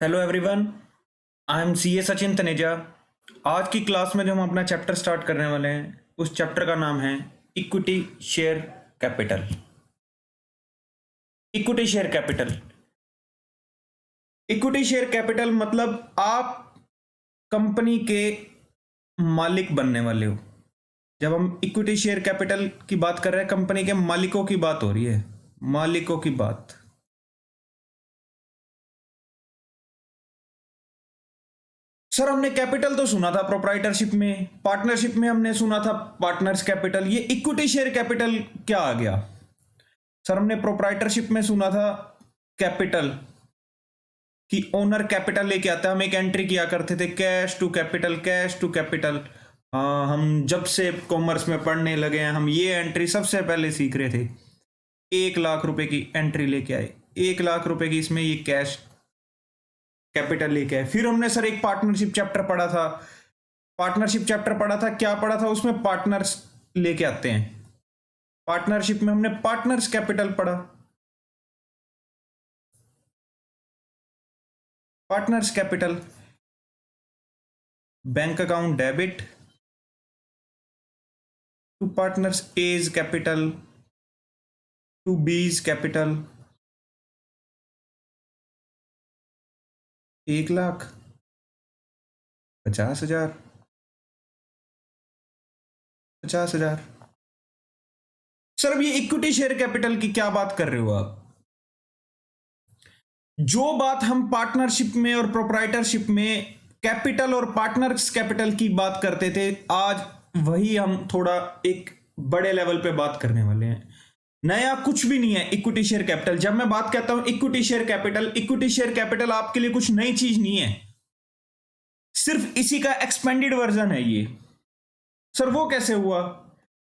Hello everyone, I am CA Sachin Taneja. आज की class में जो हम अपना चैप्टर स्टार्ट करने वाले हैं उस चैप्टर का नाम है equity share capital. Equity share capital, equity share capital मतलब आप कंपनी के मालिक बनने वाले हो। जब हम इक्विटी शेयर कैपिटल की बात कर रहे हैं, कंपनी के मालिकों की बात हो रही है, मालिकों की बात। सर हमने कैपिटल तो सुना था प्रोप्राइटरशिप में, पार्टनरशिप में हमने सुना था पार्टनर्स कैपिटल, ये इक्विटी शेयर कैपिटल क्या आ गया? सर हमने प्रोप्राइटरशिप में सुना था कैपिटल कि ओनर कैपिटल लेके आता है, हम एक एंट्री किया करते थे cash to capital, cash to capital. हाँ, हम जब से कॉमर्स में पढ़ने लगे हैं हम ये एंट्री सबसे पहले सीख रहे थे। 1 लाख रुपए की एंट्री लेके आए, 1 लाख रुपए की, इसमें ये कैश कैपिटल लेके आए। फिर हमने सर एक पार्टनरशिप चैप्टर पढ़ा था, पार्टनरशिप चैप्टर पढ़ा था, क्या पढ़ा था उसमें? पार्टनर्स लेके आते हैं। पार्टनरशिप में हमने पार्टनर्स कैपिटल पढ़ा, partners capital, bank account debit to partners A's capital to B's capital 1,50,000, 50,000। Sir अब ये इक्विटी शेयर कैपिटल की क्या बात कर रहे हो आप? जो बात हम पार्टनरशिप में और प्रोप्राइटरशिप में कैपिटल और पार्टनर्स कैपिटल की बात करते थे, आज वही हम थोड़ा एक बड़े लेवल पे बात करने वाले हैं। नया कुछ भी नहीं है इक्विटी शेयर कैपिटल। जब मैं बात करता हूं equity share capital, equity share capital आपके लिए कुछ नई चीज नहीं है, सिर्फ इसी का एक्सपेंडेड वर्जन है ये। सर वो कैसे हुआ?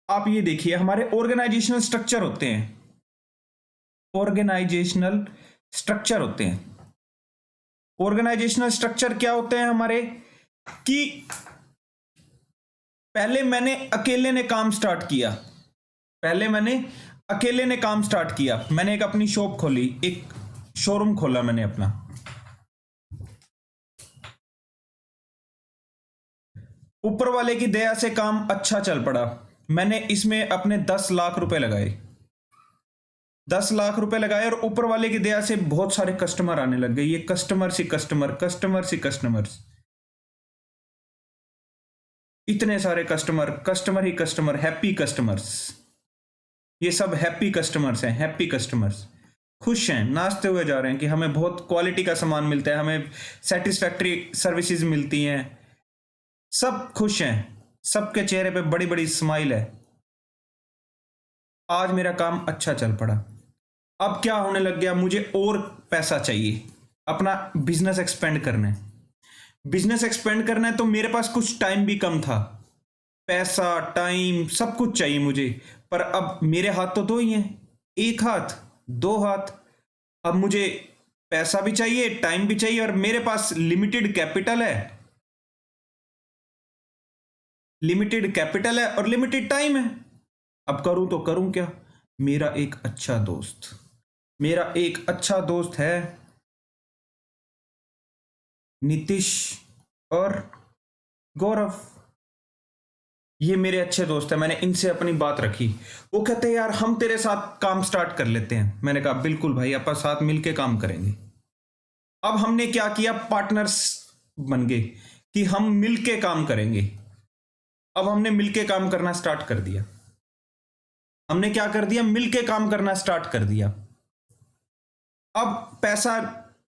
आप ये देखिए, हमारे ऑर्गेनाइजेशनल स्ट्रक्चर होते हैं, ऑर्गेनाइजेशनल स्ट्रक्चर होते हैं। ऑर्गेनाइजेशनल स्ट्रक्चर क्या होते हैं हमारे? कि पहले मैंने अकेले ने काम स्टार्ट किया, पहले मैंने अकेले ने काम स्टार्ट किया, मैंने एक अपनी शॉप खोली, एक शोरूम खोला मैंने अपना। ऊपर वाले की दया से काम अच्छा चल पड़ा, मैंने इसमें अपने 10 लाख रुपए लगाए, 10 लाख रुपए लगाए और ऊपर वाले की दया से बहुत सारे कस्टमर आने लग गए। ये कस्टमर से कस्टमर, कस्टमर से कस्टमर्स, इतने सारे कस्टमर, कस्टमर ही कस्टमर, हैप्पी कस्टमर्स, ये सब हैप्पी कस्टमर्स हैं, हैप्पी कस्टमर्स खुश हैं, नाचते हुए जा रहे हैं कि हमें बहुत क्वालिटी का सामान मिलता है, हमें सेटिस्फैक्ट्री सर्विसेज मिलती हैं, सब खुश हैं, सबके चेहरे पे बड़ी बड़ी स्माइल है। आज मेरा काम अच्छा चल पड़ा, अब क्या होने लग गया, मुझे और पैसा चाहिए, अपना बिजनेस एक्सपेंड करना है, बिजनेस एक्सपेंड करना है, तो मेरे पास कुछ टाइम भी कम था, पैसा टाइम सब कुछ चाहिए मुझे, पर अब मेरे हाथ तो दो ही हैं, एक हाथ दो हाथ। अब मुझे पैसा भी चाहिए, टाइम भी चाहिए, और मेरे पास लिमिटेड कैपिटल है, लिमिटेड कैपिटल है और लिमिटेड टाइम है। अब करूं तो करूं क्या? मेरा एक अच्छा दोस्त, मेरा एक अच्छा दोस्त है नीतीश और गौरव, ये मेरे अच्छे दोस्त हैं, मैंने इनसे अपनी बात रखी। वो कहते हैं यार हम तेरे साथ काम स्टार्ट कर लेते हैं। मैंने कहा बिल्कुल भाई, अपन साथ मिलके काम करेंगे। अब हमने क्या किया, पार्टनर्स बन गए कि हम मिलके काम करेंगे। अब हमने मिलके काम करना स्टार्ट कर दिया, हमने क्या कर दिया, मिलके काम करना स्टार्ट कर दिया। अब पैसा,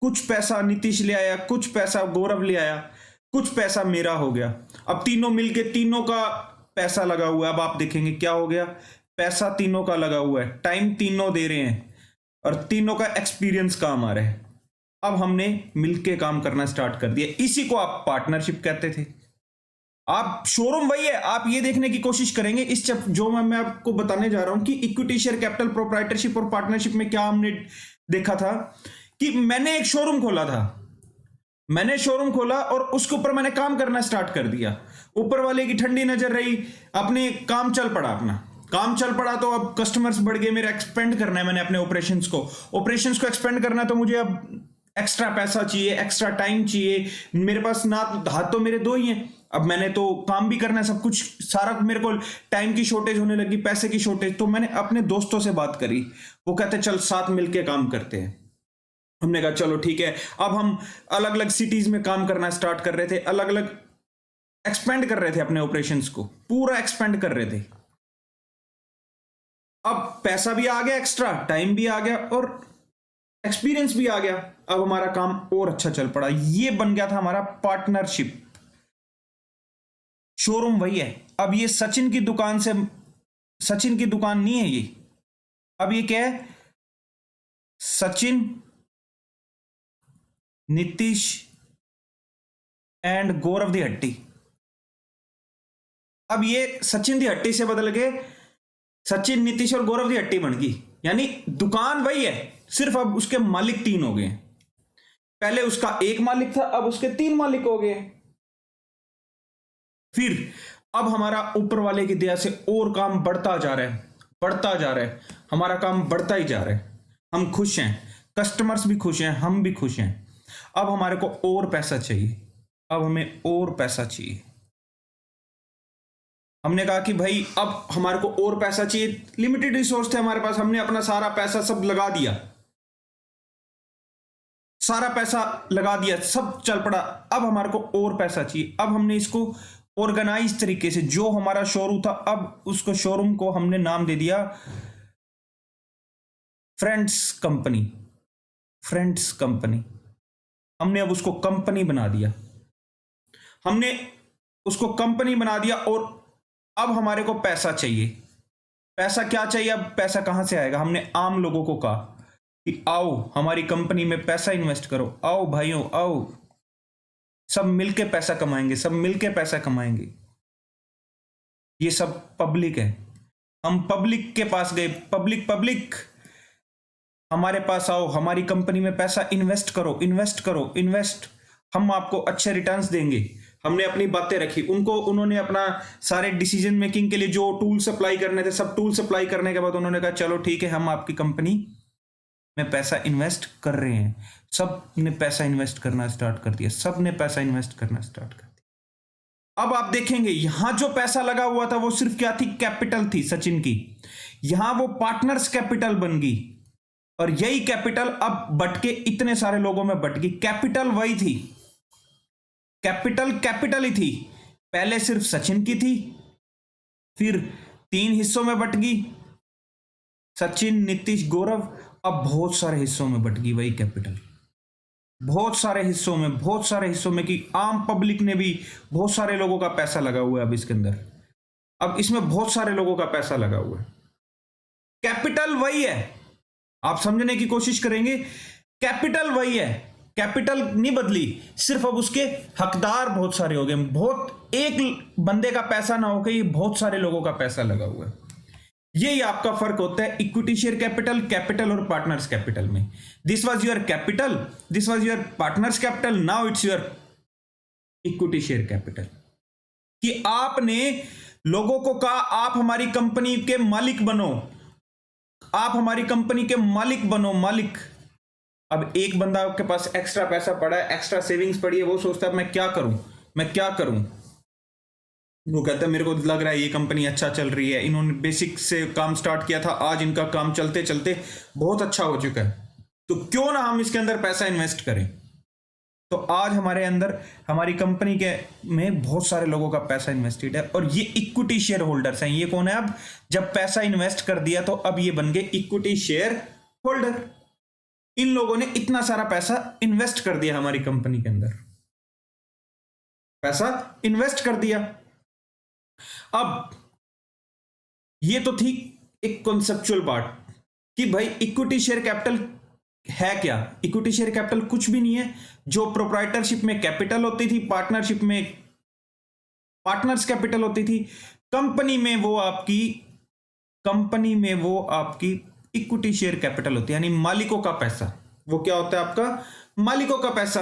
कुछ पैसा नीतीश ले आया, कुछ पैसा गौरव ले आया, कुछ पैसा मेरा हो गया। अब तीनों मिलके, तीनों का पैसा लगा हुआ है। अब आप देखेंगे क्या हो गया, पैसा तीनों का लगा हुआ है, टाइम तीनों दे रहे हैं और तीनों का एक्सपीरियंस काम आ रहा है। अब हमने मिलके काम करना स्टार्ट कर दिया, इसी को आप पार्टनरशिप कहते थे। आप शोरूम वही है, आप ये देखने की कोशिश करेंगे इस जो मैं आपको बताने जा रहा हूं कि इक्विटी शेयर कैपिटल, प्रोप्राइटरशिप और पार्टनरशिप में क्या हमने देखा था कि मैंने एक शोरूम खोला था, मैंने शोरूम खोला और उसके ऊपर मैंने काम करना स्टार्ट कर दिया। ऊपर वाले की ठंडी नजर रही, अपने काम चल पड़ा, अपना काम चल पड़ा, तो अब कस्टमर्स बढ़ गए, मेरा एक्सपेंड करना है मैंने अपने ऑपरेशंस को एक्सपेंड करना है, तो मुझे अब एक्स्ट्रा पैसा चाहिए, एक्स्ट्रा टाइम चाहिए, मेरे पास ना हाथ तो मेरे दो ही हैं, अब मैंने तो काम भी करना है, सब कुछ सारा मेरे को टाइम की शॉर्टेज होने लगी, पैसे की शॉर्टेज। तो मैंने अपने दोस्तों से बात करी, वो कहते चल साथ मिलके काम करते हैं। हमने कहा चलो ठीक है। अब हम अलग अलग सिटीज में काम करना स्टार्ट कर रहे थे, अलग अलग एक्सपेंड कर रहे थे अपने ऑपरेशंस को, पूरा एक्सपेंड कर रहे थे। अब पैसा भी आ गया, एक्स्ट्रा टाइम भी आ गया और एक्सपीरियंस भी आ गया। अब हमारा काम और अच्छा चल पड़ा। ये बन गया था हमारा पार्टनरशिप। शोरूम वही है। अब ये सचिन की दुकान से, सचिन की दुकान नहीं है ये, अब ये क्या है, सचिन, नीतीश एंड गौरव दी हट्टी। अब ये सचिन दी हट्टी से बदल के सचिन, नीतीश और गौरव दी हट्टी बन गई। यानी दुकान वही है, सिर्फ अब उसके मालिक तीन हो गए। पहले उसका एक मालिक था, अब उसके तीन मालिक हो गए। फिर अब हमारा ऊपर वाले की दया से और काम बढ़ता जा रहा है, बढ़ता जा रहा है, हमारा काम बढ़ता ही जा रहा है। हम खुश हैं, कस्टमर्स भी खुश हैं, हम भी खुश हैं। अब हमारे को और पैसा चाहिए, अब हमें और पैसा चाहिए। हमने कहा कि भाई अब हमारे को और पैसा चाहिए, लिमिटेड रिसोर्स थे हमारे पास, हमने अपना सारा पैसा सब लगा दिया, सारा पैसा लगा दिया, सब चल पड़ा। अब हमारे को और पैसा चाहिए। अब हमने इसको ऑर्गेनाइज तरीके से, जो हमारा शोरूम था, अब उसको शोरूम को हमने नाम दे दिया फ्रेंड्स कंपनी। फ्रेंड्स कंपनी, हमने अब उसको कंपनी बना दिया, हमने उसको कंपनी बना दिया। और अब हमारे को पैसा चाहिए। पैसा क्या चाहिए, अब पैसा कहां से आएगा? हमने आम लोगों को कहा कि आओ हमारी कंपनी में पैसा इन्वेस्ट करो, आओ भाइयों आओ, सब मिलके पैसा कमाएंगे, सब मिलके पैसा कमाएंगे। ये सब पब्लिक है। हम पब्लिक के पास गए, पब्लिक पब्लिक हमारे पास आओ, हमारी कंपनी में पैसा इन्वेस्ट करो, इन्वेस्ट करो, इन्वेस्ट, हम आपको अच्छे रिटर्न्स देंगे। हमने अपनी बातें रखी उनको, उन्होंने अपना सारे डिसीजन मेकिंग के लिए जो टूल सप्लाई करने थे, सब टूल सप्लाई करने के बाद उन्होंने कहा चलो ठीक है, हम आपकी कंपनी में पैसा इन्वेस्ट कर रहे हैं। सब ने पैसा इन्वेस्ट करना स्टार्ट कर दिया, सब ने पैसा इन्वेस्ट करना स्टार्ट कर दिया। अब आप देखेंगे यहां जो पैसा लगा हुआ था वो सिर्फ क्या थी, कैपिटल थी सचिन की। यहां वो पार्टनर्स कैपिटल बन गई और यही कैपिटल अब बट के इतने सारे लोगों में बट गई। कैपिटल वही थी, कैपिटल कैपिटल ही थी। पहले सिर्फ सचिन की थी, फिर तीन हिस्सों में बट गई, सचिन, नीतीश, गौरव। अब बहुत सारे हिस्सों में बट गई वही कैपिटल, बहुत सारे हिस्सों में, बहुत सारे हिस्सों में, कि आम पब्लिक ने भी, बहुत सारे लोगों का पैसा लगा हुआ है अब इसके अंदर। अब इसमें बहुत सारे लोगों का पैसा लगा हुआ है। कैपिटल वही है, आप समझने की कोशिश करेंगे, कैपिटल वही है, कैपिटल नहीं बदली, सिर्फ अब उसके हकदार बहुत सारे हो गए। बहुत एक बंदे का पैसा ना होकर ये बहुत सारे लोगों का पैसा लगा हुआ है। यही आपका फर्क होता है इक्विटी शेयर कैपिटल, कैपिटल और पार्टनर्स कैपिटल में। This was your capital, this was your partners capital, now it's your equity share capital. कि आपने लोगों को कहा आप हमारी कंपनी के मालिक बनो, आप हमारी कंपनी के मालिक बनो, मालिक। अब एक बंदा आपके पास एक्स्ट्रा पैसा पड़ा है, एक्स्ट्रा सेविंग्स पड़ी है, वो सोचता है मैं क्या करूं, मैं क्या करूं। वो कहता है मेरे को लग रहा है ये कंपनी अच्छा चल रही है, इन्होंने बेसिक से काम स्टार्ट किया था, आज इनका काम चलते चलते बहुत अच्छा हो चुका है, तो क्यों ना हम इसके अंदर पैसा इन्वेस्ट करें। तो आज हमारे अंदर, हमारी कंपनी के में बहुत सारे लोगों का पैसा इन्वेस्टेड है और ये इक्विटी शेयर होल्डर्स हैं। ये कौन है? अब जब पैसा इन्वेस्ट कर दिया तो अब ये बन गए इक्विटी शेयर होल्डर। इन लोगों ने इतना सारा पैसा इन्वेस्ट कर दिया हमारी कंपनी के अंदर, पैसा इन्वेस्ट कर दिया। अब ये तो थी एक कॉन्सेप्चुअल पार्ट कि भाई इक्विटी शेयर कैपिटल है क्या। इक्विटी शेयर कैपिटल कुछ भी नहीं है। जो प्रोप्राइटरशिप में कैपिटल होती थी, पार्टनरशिप में पार्टनर्स कैपिटल होती थी, कंपनी में वो आपकी इक्विटी शेयर कैपिटल होती है, यानी मालिकों का पैसा। वो क्या होता है? आपका मालिकों का पैसा।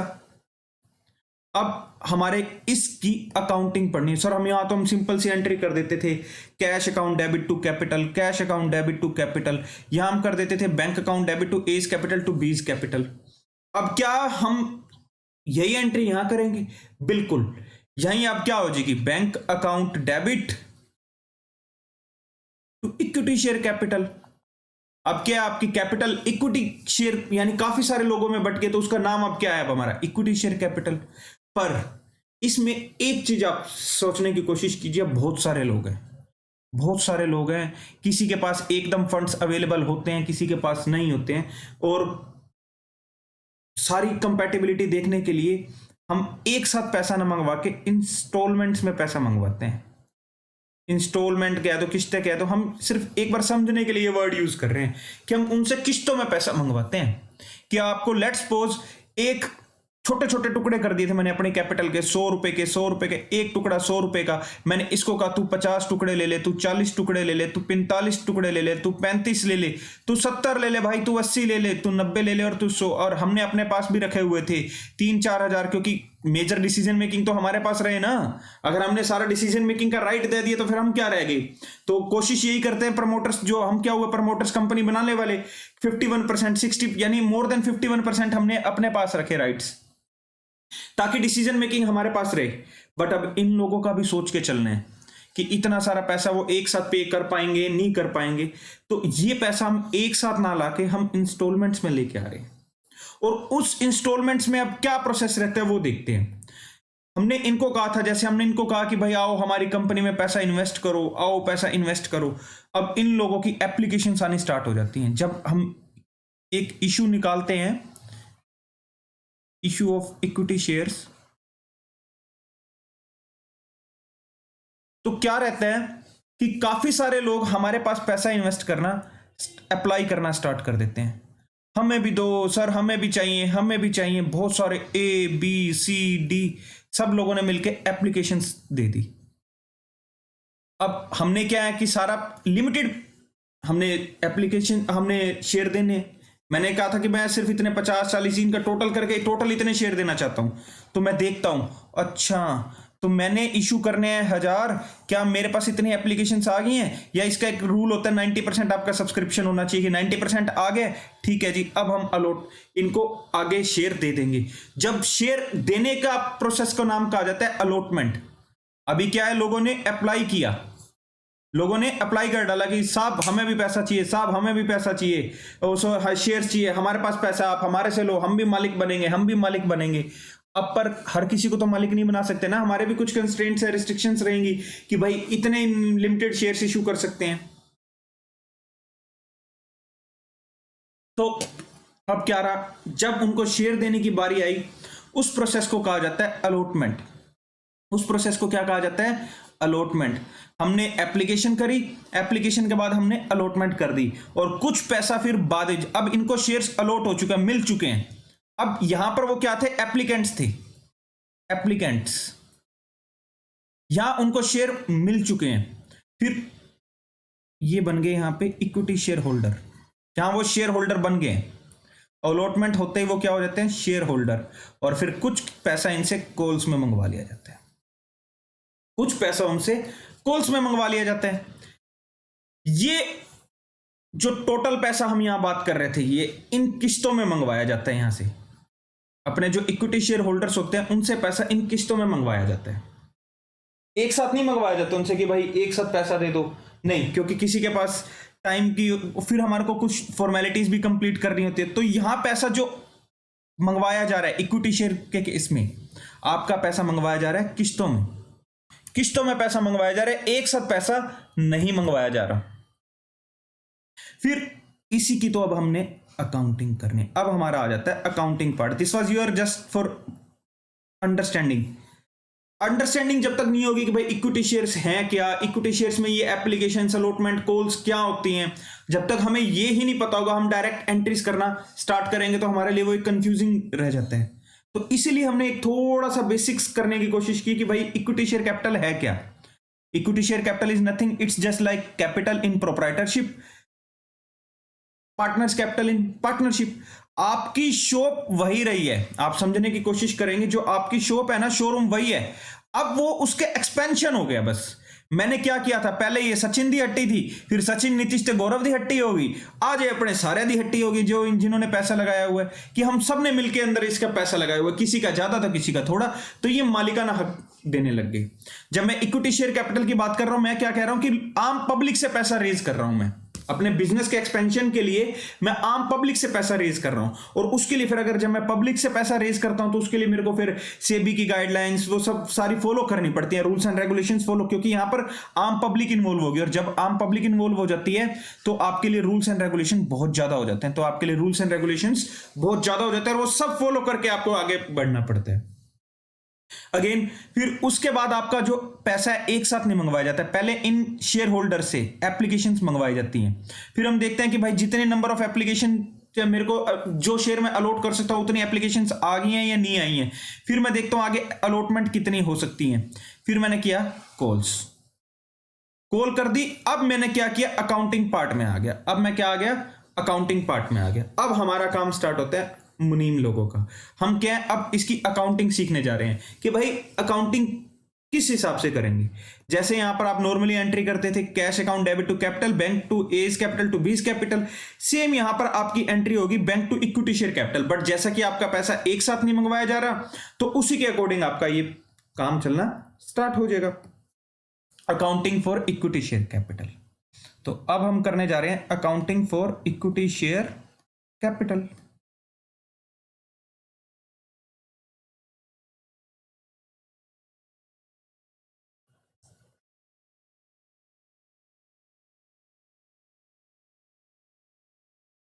अब हमारे इसकी अकाउंटिंग पढ़नी है सर। हम यहां तो हम सिंपल सी एंट्री कर देते थे, cash account debit to capital, cash account debit to capital. यहां हम कर देते थे bank account debit to A's capital to B's capital. अब क्या हम यही एंट्री यहां करेंगे? बिल्कुल, यहीं अब क्या हो जाएगी, bank account debit to equity share capital. अब क्या है, आपकी कैपिटल इक्विटी शेयर यानी काफी सारे लोगों में बट के, तो उसका नाम अब क्या है, अब हमारा इक्विटी शेयर कैपिटल। पर इसमें एक चीज आप सोचने की कोशिश कीजिए, बहुत सारे लोग हैं, बहुत सारे लोग हैं, किसी के पास एकदम फंड्स अवेलेबल होते हैं, किसी के पास नहीं होते हैं, और सारी कंपैटिबिलिटी देखने के लिए हम एक साथ पैसा न मंगवा के इंस्टॉलमेंट्स में पैसा मंगवाते हैं। इंस्टॉलमेंट क्या है, तो किस्तें क्या है, तो हम सिर्फ एक बार समझने के लिए ये वर्ड यूज कर रहे हैं कि हम उनसे किस्तों में पैसा मंगवाते हैं। कि आपको लेट्स सपोज एक छोटे छोटे टुकड़े कर दिए थे मैंने अपने कैपिटल के, 100 रुपए के, 100 रुपए के एक टुकड़ा 100 रुपए का, मैंने इसको कहा तू 50 टुकड़े ले ले, तू 40 टुकड़े ले ले, तू 45 टुकड़े ले ले, तू 35 ले ले, तू 70 ले ले भाई, तू 80 ले ले, तू 90 ले ले, और तू 100। और हमने अपने पास भी रखे हुए थे 3-4 हजार, क्योंकि मेजर डिसीजन मेकिंग तो हमारे पास रहे ना। अगर हमने सारा डिसीजन मेकिंग का राइट दे दिया तो फिर हम क्या रह गए। तो कोशिश यही करते हैं प्रमोटर्स, जो हम क्या हुए, प्रमोटर्स कंपनी बनाने वाले, 51%, 60 यानी मोर देन 51% हमने अपने पास रखे राइट्स, ताकि डिसीजन मेकिंग हमारे पास रहे। बट अब इन लोगों का भी सोच के चलना है कि इतना सारा पैसा वो एक साथ पे कर पाएंगे, नहीं कर पाएंगे। तो ये पैसा हम एक साथ ना लाके हम इंस्टॉलमेंट्स में लेके आ रहे हैं, और उस इंस्टॉलमेंट्स में अब क्या प्रोसेस रहता है वो देखते हैं। हमने इनको कहा था, जैसे हमने इनको कहा कि भाई आओ हमारी कंपनी में पैसा इन्वेस्ट करो, आओ पैसा इन्वेस्ट करो। अब इन लोगों की एप्लीकेशंस आनी स्टार्ट हो जाती हैं। जब हम एक इशू निकालते हैं, इशू ऑफ इक्विटी शेयर्स, तो क्या रहता है कि काफी सारे लोग हमारे पास पैसा इन्वेस्ट करना, अप्लाई करना स्टार्ट कर देते हैं। हमें भी दो सर, हमें भी चाहिए, हमें भी चाहिए। बहुत सारे ABCD सब लोगों ने मिलकर एप्लीकेशंस दे दी। अब हमने क्या है कि सारा लिमिटेड हमने एप्लीकेशन, हमने शेयर देने, मैंने कहा था कि मैं सिर्फ इतने 50-40 इनका टोटल करके टोटल इतने शेयर देना चाहता हूं। तो मैं देखता हूं, अच्छा तो मैंने इशू करने हैं 1000, क्या मेरे पास इतनी एप्लीकेशंस आ गई हैं, या इसका एक रूल होता है 90% आपका सब्सक्रिप्शन होना चाहिए, 90% आ गए, ठीक है जी, अब हम अलॉट इनको आगे शेयर दे देंगे। जब शेयर देने का प्रोसेस का नाम कहा जाता है अलॉटमेंट। अभी क्या है, लोगों ने अप्लाई किया, लोगों ने अप्लाई कर डाला कि साहब हमें भी पैसा चाहिए, साहब हमें भी पैसा चाहिए, और शेयर चाहिए, हमारे पास पैसा, आप हमारे से लो, हम भी मालिक बनेंगे, हम भी मालिक बनेंगे। अब पर हर किसी को तो मालिक नहीं बना सकते ना, हमारे भी कुछ कंस्ट्रेंट्स है, रिस्ट्रिक्शंस रहेंगी कि भाई इतने लिमिटेड शेयर्स इशू कर सकते हैं। तो अब क्या रहा, जब उनको शेयर देने की बारी आई, उस प्रोसेस को कहा जाता है अलॉटमेंट। उस प्रोसेस को क्या कहा जाता है, अलॉटमेंट। हमने एप्लीकेशन करी, एप्लीकेशन के बाद हमने अलॉटमेंट कर दी, और कुछ पैसा फिर बाद, अब इनको शेयर्स अलॉट हो चुके हैं, मिल चुके हैं। अब यहां पर वो क्या थे, एप्लीकेंट्स थे, एप्लीकेंट्स, यहां उनको शेयर मिल चुके हैं, फिर ये बन गए यहां पे इक्विटी शेयर होल्डर, जहां वो शेयर होल्डर बन गए। अलॉटमेंट होते ही वो क्या हो जाते हैं, शेयर होल्डर, और फिर कुछ पैसा इनसे कॉल्स में मंगवा लिया जाता है, कुछ पैसा उनसे कॉल्स में मंगवा लिया जाता है। ये जो टोटल पैसा हम यहां बात कर रहे थे, ये इन किस्तों में मंगवाया जाता है। यहां से अपने जो इक्विटी शेयर होल्डर्स होते हैं उनसे पैसा इन किस्तों में मंगवाया जाता है, एक साथ नहीं मंगवाया जाता उनसे कि भाई एक साथ पैसा दे दो, नहीं, क्योंकि किसी के पास टाइम की, फिर हमारे को कुछ फॉर्मेलिटीज भी कंप्लीट करनी होती है। तो यहां पैसा जो मंगवाया जा रहा है इक्विटी शेयर के इसमें, आपका पैसा मंगवाया जा रहा है किस्तों में, किस्तों में पैसा मंगवाया जा रहा है, एक साथ पैसा नहीं मंगवाया जा रहा। फिर इसी की तो अब हमने अकाउंटिंग करनी, अब हमारा आ जाता है accounting part. This was your just for understanding. Understanding जब तक नहीं होगी कि भाई इक्विटी शेयर्स हैं क्या, इक्विटी शेयर्स में ये एप्लीकेशन, अलॉटमेंट, कॉल्स क्या होती हैं, जब तक हमें ये ही नहीं पता होगा, हम डायरेक्ट एंट्रीज करना स्टार्ट करेंगे तो हमारे लिए वो एक कंफ्यूजिंग रह जाता है। तो इसीलिए हमने एक थोड़ा सा बेसिक्स करने की कोशिश की कि भाई इक्विटी शेयर कैपिटल है क्या। Equity share capital is nothing, it's just like capital in proprietorship, partners capital in partnership. आपकी शॉप वही रही है, आप समझने की कोशिश करेंगे, जो आपकी शॉप है ना, शोरूम वही है, अब वो उसके एक्सपेंशन हो गया बस। मैंने क्या किया था, पहले ये सचिन दी हट्टी थी, फिर सचिन नीतीश ते गौरव दी हट्टी होगी, आज ये अपने सारे दी हट्टी होगी, जो जिन्होंने पैसा लगाया हुआ है, कि हम सब ने मिलकर अंदर इसका पैसा लगाया हुआ है, किसी का ज्यादा तो किसी का थोड़ा, तो ये मालिकाना हक देने लग गए। जब मैं इक्विटी शेयर कैपिटल की बात कर रहा हूं, मैं क्या कह रहा हूं कि आम पब्लिक से पैसा रेज कर रहा हूं, मैं अपने बिजनेस के एक्सपेंशन के लिए मैं आम पब्लिक से पैसा रेज कर रहा हूं। और उसके लिए फिर अगर जब मैं पब्लिक से पैसा रेज करता हूं तो उसके लिए मेरे को फिर सेबी की गाइडलाइंस वो सब सारी फॉलो करनी पड़ती है, रूल्स एंड रेगुलेशंस फॉलो, क्योंकि यहां पर आम पब्लिक इन्वॉल्व होगी, और जब आम पब्लिक इन्वॉल्व हो जाती है तो आपके लिए रूल्स एंड रेगुलेशन बहुत ज्यादा हो जाते हैं, तो आपके लिए रूल्स एंड रेगुलेशंस बहुत ज्यादा हो जाते हैं और वो सब फॉलो करके आपको आगे बढ़ना पड़ता है। अगेन फिर उसके बाद आपका जो पैसा है एक साथ नहीं मंगवाया जाता है, पहले इन शेयर होल्डर से एप्लीकेशंस मंगवाई जाती हैं, फिर हम देखते हैं कि भाई जितने नंबर ऑफ एप्लीकेशन मेरे को जो शेयर में अलॉट कर सकता हूं उतनी एप्लीकेशंस आ गई हैं या नहीं आई हैं, फिर मैं देखता हूं आगे अलॉटमेंट कितनी हो सकती हैं, फिर मैंने किया कॉल कर दी। अब मैंने क्या किया, अकाउंटिंग पार्ट में आ गया, अब मैं क्या आ गया, अकाउंटिंग पार्ट में आ गया। अब हमारा काम स्टार्ट होता है मुनीम लोगों का, हम क्या है अब इसकी अकाउंटिंग सीखने जा रहे हैं कि भाई अकाउंटिंग किस हिसाब से करेंगे। जैसे यहां पर आप नॉर्मली एंट्री करते थे cash account debit to capital, bank to A's capital to B's capital, same यहां पर आपकी एंट्री होगी bank to equity share capital, but जैसा कि आपका पैसा एक साथ नहीं मंगवाया जा रहा तो उसी के अकॉर्डिंग आपका ये काम चलना स्टार्ट हो जाएगा, accounting for equity share capital. तो अब हम करने जा रहे हैं accounting for equity share capital.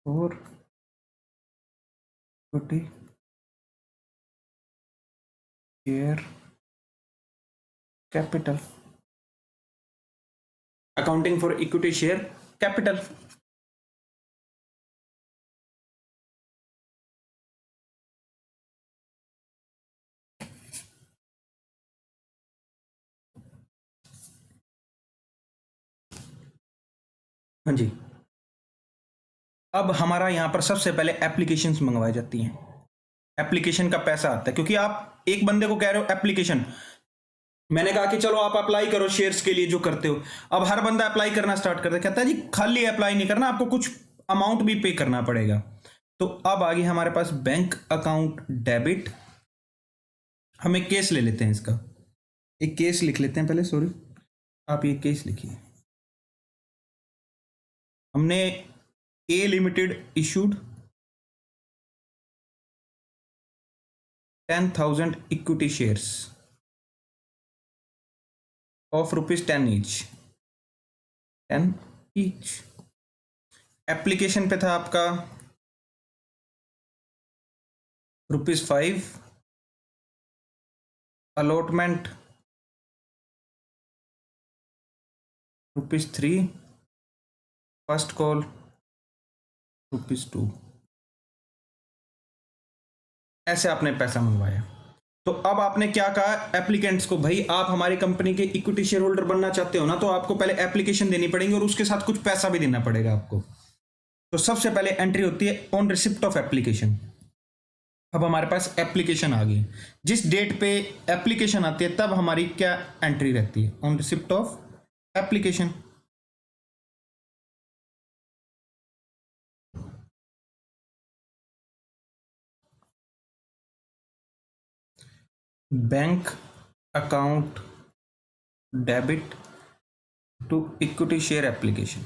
और equity share capital, accounting for equity share capital. हाँ जी, अब हमारा यहां पर सबसे पहले एप्लीकेशंस मंगवाई जाती हैं, एप्लीकेशन का पैसा आता है, क्योंकि आप एक बंदे को कह रहे हो एप्लीकेशन, मैंने कहा कि चलो आप अप्लाई करो शेयर्स के लिए जो करते हो, अब हर बंदा अप्लाई करना स्टार्ट करता है, कहता है जी खाली अप्लाई नहीं करना, आपको कुछ अमाउंट भी पे करना पड़ेगा। तो अब आ गई हमारे पास बैंक अकाउंट डेबिट, हम एक केस ले लेते हैं, इसका एक केस लिख लेते हैं पहले, सॉरी आप ये केस लिखिए। हमने A limited issued 10,000 equity shares of ₹10 each, 10 each. Application पे था आपका ₹5, अलॉटमेंट ₹3, फर्स्ट कॉल ₹2, ऐसे आपने पैसा मंगवाया। तो अब आपने क्या कहा एप्लीकेंट्स को, भाई आप हमारी कंपनी के इक्विटी शेयर होल्डर बनना चाहते हो ना, तो आपको पहले एप्लीकेशन देनी पड़ेगी और उसके साथ कुछ पैसा भी देना पड़ेगा आपको। तो सबसे पहले एंट्री होती है ऑन रिसिप्ट ऑफ एप्लीकेशन। अब हमारे पास एप्लीकेशन आ गई, जिस डेट पे एप्लीकेशन आती है तब हमारी क्या एंट्री रहती है, on receipt of application. Bank account debit to equity share application,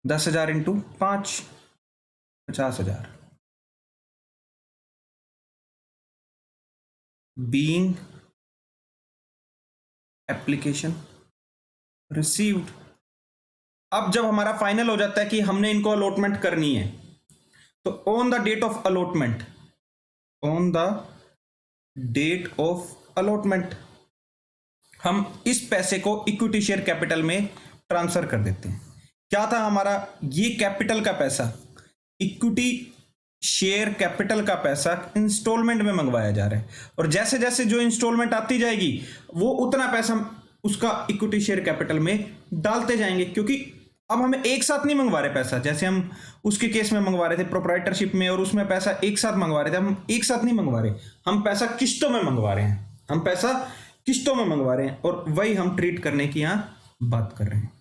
10,000 into 5, 50,000, being application received. अब जब हमारा फाइनल हो जाता है कि हमने इनको अलॉटमेंट करनी है, तो on the date of allotment, on the date of allotment हम इस पैसे को इक्विटी शेयर कैपिटल में ट्रांसफर कर देते हैं। क्या था हमारा, ये कैपिटल का पैसा, इक्विटी शेयर कैपिटल का पैसा इंस्टॉलमेंट में मंगवाया जा रहा है, और जैसे जैसे जो इंस्टॉलमेंट आती जाएगी वो उतना पैसा उसका इक्विटी शेयर कैपिटल में डालते जाएंगे, क्योंकि अब हमें एक साथ नहीं मंगवा रहे पैसा, जैसे हम उसके केस में मंगवा रहे थे प्रोप्राइटरशिप में, और उसमें पैसा एक साथ मंगवा रहे थे, हम एक साथ नहीं मंगवा रहे, हम पैसा किस्तों में मंगवा रहे हैं, हम पैसा किस्तों में मंगवा रहे हैं, और वही हम ट्रीट करने की यहां बात कर रहे हैं।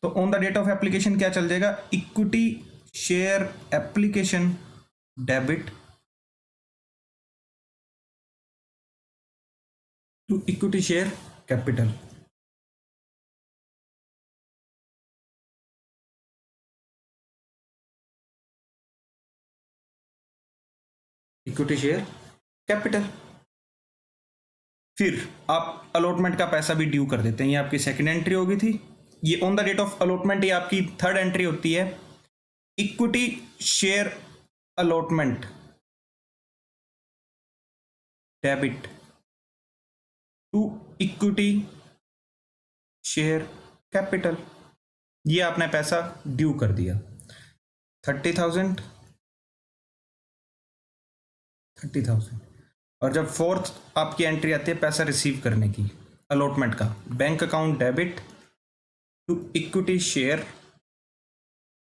तो on the date of application क्या चल जाएगा, equity share application debit to equity share capital. Equity share capital. फिर आप अलॉटमेंट का पैसा भी ड्यू कर देते हैं, ये आपकी सेकंड एंट्री होगी थी। ये on the date of allotment, ये आपकी थर्ड एंट्री होती है। Equity share allotment debit to equity share capital, ये आपने पैसा ड्यू कर दिया 30,000 30,000। और जब फोर्थ आपकी एंट्री आती है पैसा रिसीव करने की अलॉटमेंट का, bank account debit to equity share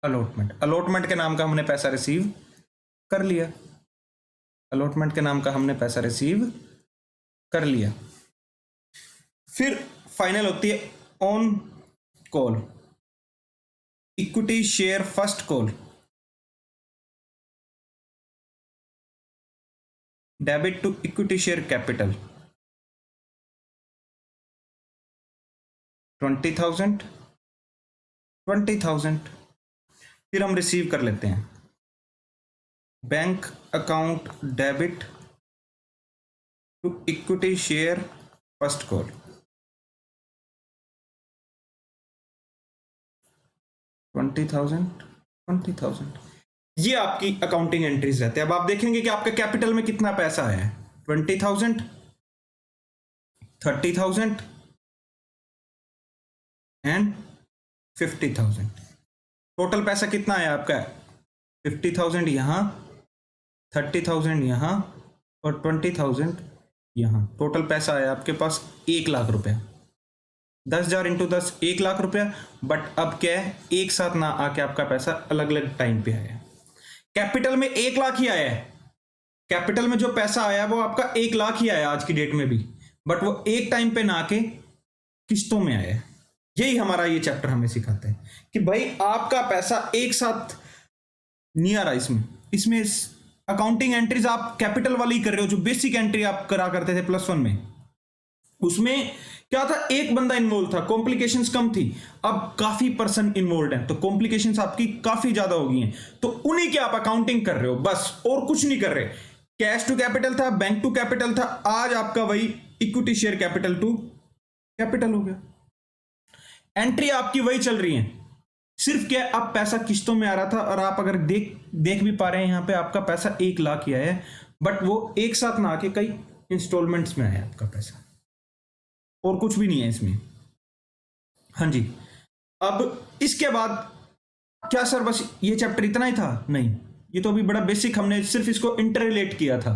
allotment. Allotment के नाम का हमने पैसा रिसीव कर लिया, अलॉटमेंट के नाम का हमने पैसा रिसीव कर लिया। फिर फाइनल होती है on call equity share first call debit to equity share capital 20,000 20,000। फिर हम रिसीव कर लेते हैं bank account debit to equity share first call 20,000 20,000। ये आपकी अकाउंटिंग एंट्रीज रहते हैं। अब आप देखेंगे कि आपके कैपिटल में कितना पैसा है, 20,000 30,000 एंड 50,000। टोटल पैसा कितना है आपका, 50,000 यहां, 30,000 यहां और 20,000 यहां। टोटल पैसा है आपके पास 1,00,000 रुपया। 10,000 इंटू 10 1,00,000 रुपया। बट अब क्या है, एक साथ ना आके आपका पैसा अलग अलग टाइम पे आया। कैपिटल में 1,00,000 ही आया है, कैपिटल में जो पैसा आया वो आपका 1,00,000 ही आया आज की डेट में भी, बट वो एक टाइम पे ना आके किस्तों में आया। यही हमारा ये चैप्टर हमें सिखाता है कि भाई आपका पैसा एक साथ नहीं आ रहा। इसमें अकाउंटिंग एंट्रीज आप कैपिटल वाली कर रहे हो, जो बेसिक एंट्री आप करा करते थे +1 में, उसमें क्या था, एक बंदा इन्वॉल्व था, कॉम्प्लिकेशंस कम थी। अब काफी पर्सन इन्वॉल्व हैं तो कॉम्प्लिकेशंस आपकी काफी ज्यादा हो गई हैं, तो उन्हीं की आप अकाउंटिंग कर रहे हो बस, और कुछ नहीं कर रहे। कैश टू कैपिटल था, बैंक टू कैपिटल था, आज आपका वही equity share capital to capital हो गया। एंट्री आपकी वही चल रही है, सिर्फ क्या अब पैसा किस्तों में आ रहा था, और आप अगर देख भी पा रहे हैं यहां पे आपका पैसा 1,00,000 ही आया है, बट वो एक साथ ना आके कई इंस्टॉलमेंट्स में आया आपका पैसा, और कुछ भी नहीं है इसमें। हाँ जी, अब इसके बाद क्या सर बस ये चैप्टर इतना ही था? नहीं, ये तो अभी बड़ा बेसिक, हमने सिर्फ इसको इंटर रिलेट किया था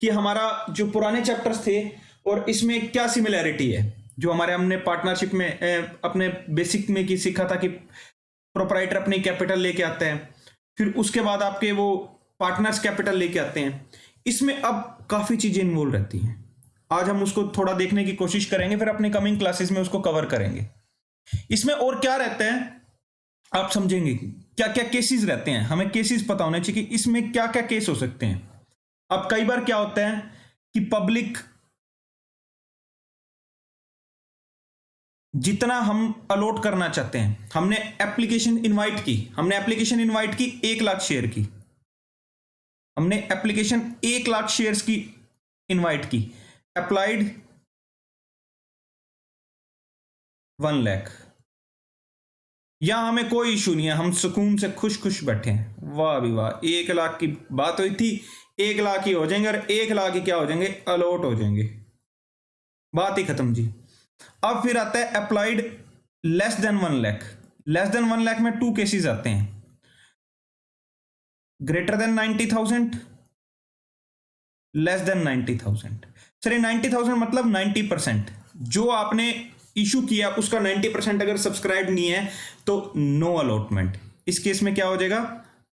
कि हमारा जो पुराने चैप्टर्स थे और इसमें क्या सिमिलैरिटी है। जो हमारे हमने पार्टनरशिप में अपने बेसिक में की सीखा था कि प्रोप्राइटर अपनी कैपिटल लेके आते हैं, फिर उसके बाद आपके वो पार्टनर्स कैपिटल लेके आते हैं। इसमें अब काफी चीजें इन्वॉल्व रहती हैं, आज हम उसको थोड़ा देखने की कोशिश करेंगे, फिर अपने कमिंग क्लासेस में उसको कवर करेंगे। इसमें और क्या रहता है आप समझेंगे, क्या क्या केसेस रहते हैं, हमें केसेस पता होने चाहिए कि इसमें क्या क्या केस हो सकते हैं। अब कई बार क्या होता है कि पब्लिक जितना हम अलॉट करना चाहते हैं, हमने एप्लीकेशन इनवाइट की, 1,00,000 शेयर की, हमने एप्लीकेशन 1,00,000 शेयर्स की इनवाइट की, अप्लाइड 1,00,000। यहां हमें कोई इशू नहीं है, हम सुकून से खुश बैठे हैं, वाह भी वाह, 1,00,000 की बात हुई थी, 1,00,000 ही हो जाएंगे, और 1,00,000 ही क्या हो जाएंगे, अलॉट हो जाएंगे, बात ही खत्म जी। अब फिर आता है applied less than 1,00,000। Less than 1,00,000 में 2 केसेस आते हैं, greater than 90,000, less than 90,000। Sir ये 90,000 मतलब 90%, जो आपने इशू किया उसका 90% अगर सब्सक्राइब नहीं है तो नो अलॉटमेंट। इस केस में क्या हो जाएगा,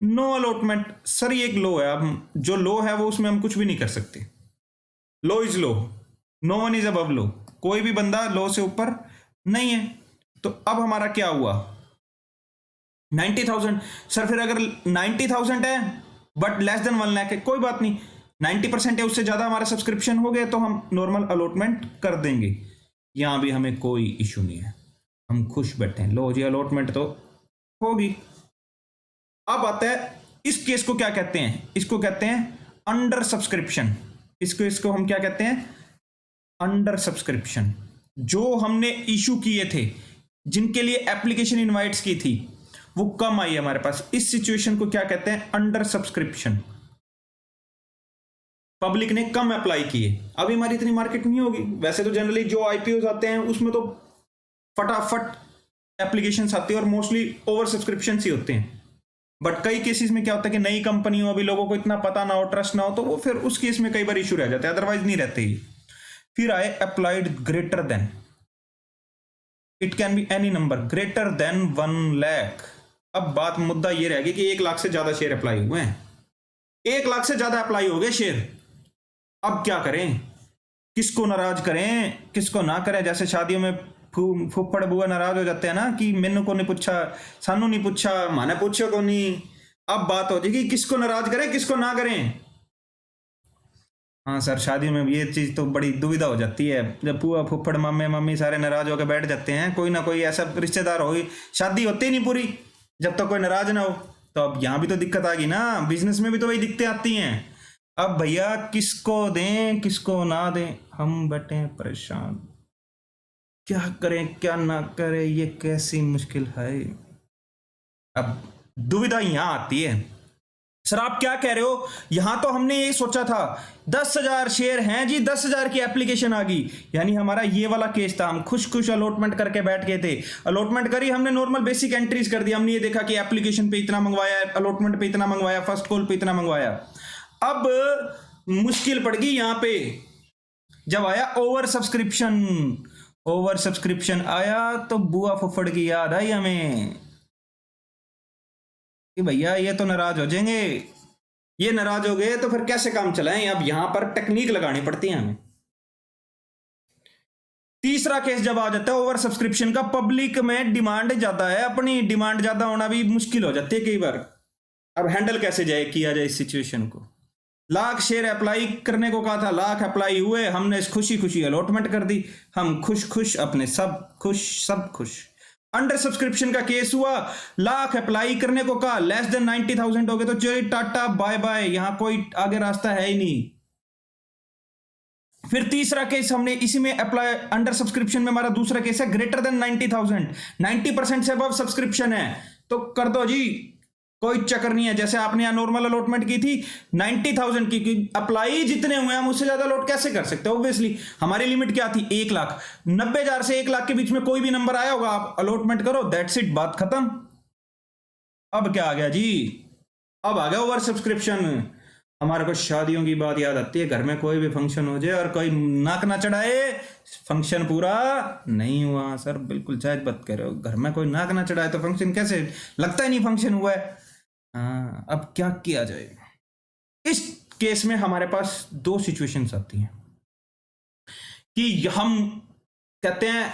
नो अलॉटमेंट। सर ये एक लो है, अब जो लो है वो उसमें हम कुछ भी नहीं कर सकते। Law is law, no one is above law, कोई भी बंदा लो से ऊपर नहीं है। तो अब हमारा क्या हुआ, 90,000। सर फिर अगर 90,000 है बट लेस देन 1 लाख है, कोई बात नहीं, 90% है उससे ज्यादा हमारा सब्सक्रिप्शन हो गया तो हम नॉर्मल अलॉटमेंट कर देंगे। यहां भी हमें कोई इशू नहीं है, हम खुश बैठे हैं। लो जी अलॉटमेंट तो होगी। अब आता है इस केस को क्या कहते हैं, इसको कहते हैं अंडर सब्सक्रिप्शन। इसको हम क्या कहते हैं, अंडर सब्सक्रिप्शन। जो हमने इशू किए थे, जिनके लिए एप्लीकेशन इनवाइट्स की थी, वो कम आई हमारे पास, इस सिचुएशन को क्या कहते हैं, अंडर सब्सक्रिप्शन। पब्लिक ने कम अप्लाई किए, अभी हमारी इतनी मार्केट नहीं होगी। वैसे तो जनरली जो आईपीओ आते हैं उसमें तो फटाफट एप्लीकेशंस आती है और मोस्टली ओवर सब्सक्रिप्शन ही होते हैं। बट कई केसेस में क्या होता है कि नई कंपनी हो, अभी लोगों को इतना पता ना हो, ट्रस्ट ना हो, तो वो फिर उस केस में कई बार इशू रह जाते हैं, अदरवाइज नहीं रहते ही। फिर आए applied greater than, it can be any number greater than 1 lakh. अब बात मुद्दा ये रह गया कि 1 लाख से ज्यादा शेयर अप्लाई हुए हैं, 1 लाख से ज्यादा अप्लाई हो गए शेयर। अब क्या करें, किसको नाराज करें, किसको ना करें। जैसे शादियों में फुफ्फड़ बुआ नाराज हो जाते हैं ना कि मैनू को नहीं पूछा, सानू नहीं पूछा, माने पूछो को नहीं। अब बात हो जाएगी किसको नाराज करें किसको ना करें। हाँ सर, शादी में ये चीज तो बड़ी दुविधा हो जाती है, जब बुआ फुफ्फड़ मामे मम्मी सारे नाराज होकर बैठ जाते हैं, कोई ना कोई ऐसा रिश्तेदार हो, शादी होती नहीं पूरी जब तक कोई नाराज ना हो। तो अब यहाँ भी तो दिक्कत आ गई ना, बिजनेस में भी तो वही दिक्कतें आती हैं। अब भैया किसको दें किसको ना दें, हम बैठे हैं परेशान, क्या करें क्या ना करें, ये कैसी मुश्किल है। अब दुविधा यहां आती है। सर आप क्या कह रहे हो, यहां तो हमने ये सोचा था 10,000 शेयर हैं जी, 10,000 की एप्लीकेशन आ गई, यानी हमारा ये वाला केस था, हम खुश खुश अलॉटमेंट करके बैठ गए थे। अलॉटमेंट करी हमने, नॉर्मल बेसिक एंट्रीज कर दी, हमने ये देखा कि एप्लीकेशन पे इतना मंगवाया, अलॉटमेंट पे इतना मंगवाया, फर्स्ट कॉल पे इतना मंगवाया। अब मुश्किल पड़ गई यहां पे, जब आया ओवर सब्सक्रिप्शन। ओवर सब्सक्रिप्शन आया तो बुआ फुफ्फड़ की याद आई हमें कि भैया ये तो नाराज हो जाएंगे, ये नाराज हो गए तो फिर कैसे काम चलाएं। अब यहां पर टेक्निक लगानी पड़ती है हमें। तीसरा केस जब आ जाता है ओवर सब्सक्रिप्शन का, पब्लिक में डिमांड ज्यादा है, अपनी डिमांड ज्यादा होना भी मुश्किल हो जाती है कई बार। अब हैंडल कैसे जाए किया जाए इस सिचुएशन को। लाख शेयर अप्लाई करने को कहा था, लाख अप्लाई हुए, हमने खुशी खुशी अलॉटमेंट कर दी, हम खुश खुश अपने सब खुश सब खुश। अंडर सब्सक्रिप्शन का केस हुआ, लाख अप्लाई करने को कहा, लेस देन 90,000 हो गए तो चलिए टाटा बाय बाय, यहां कोई आगे रास्ता है ही नहीं। फिर तीसरा केस हमने इसी में अप्लाई, अंडर सब्सक्रिप्शन में हमारा दूसरा केस है ग्रेटर देन 90,000, 90% से अबव सब्सक्रिप्शन है तो कर दो जी, कोई चक्कर नहीं है। जैसे आपने यहां नॉर्मल अलॉटमेंट की थी 90,000 की, अप्लाई जितने हुए हम उससे ज्यादा अलॉट कैसे कर सकते हैं। ऑब्वियसली हमारी लिमिट क्या थी, 1 लाख। 90,000 से 1 लाख के बीच में कोई भी नंबर आया होगा, आप अलॉटमेंट करो, दैट्स इट, बात खत्म। अब क्या आ गया जी, अब आ गया ओवर सब्सक्रिप्शन। हमारे को शादियों की बात याद आती है, घर में कोई भी फंक्शन हो जाए और कोई नाक ना चढ़ाए, फंक्शन पूरा नहीं हुआ। सर बिल्कुल जायज बात कह रहे हो, घर में कोई नाक ना चढ़ाए तो फंक्शन कैसे, लगता ही नहीं फंक्शन हुआ है। हाँ, अब क्या किया जाए। इस केस में हमारे पास 2 सिचुएशंस आती हैं कि हम कहते हैं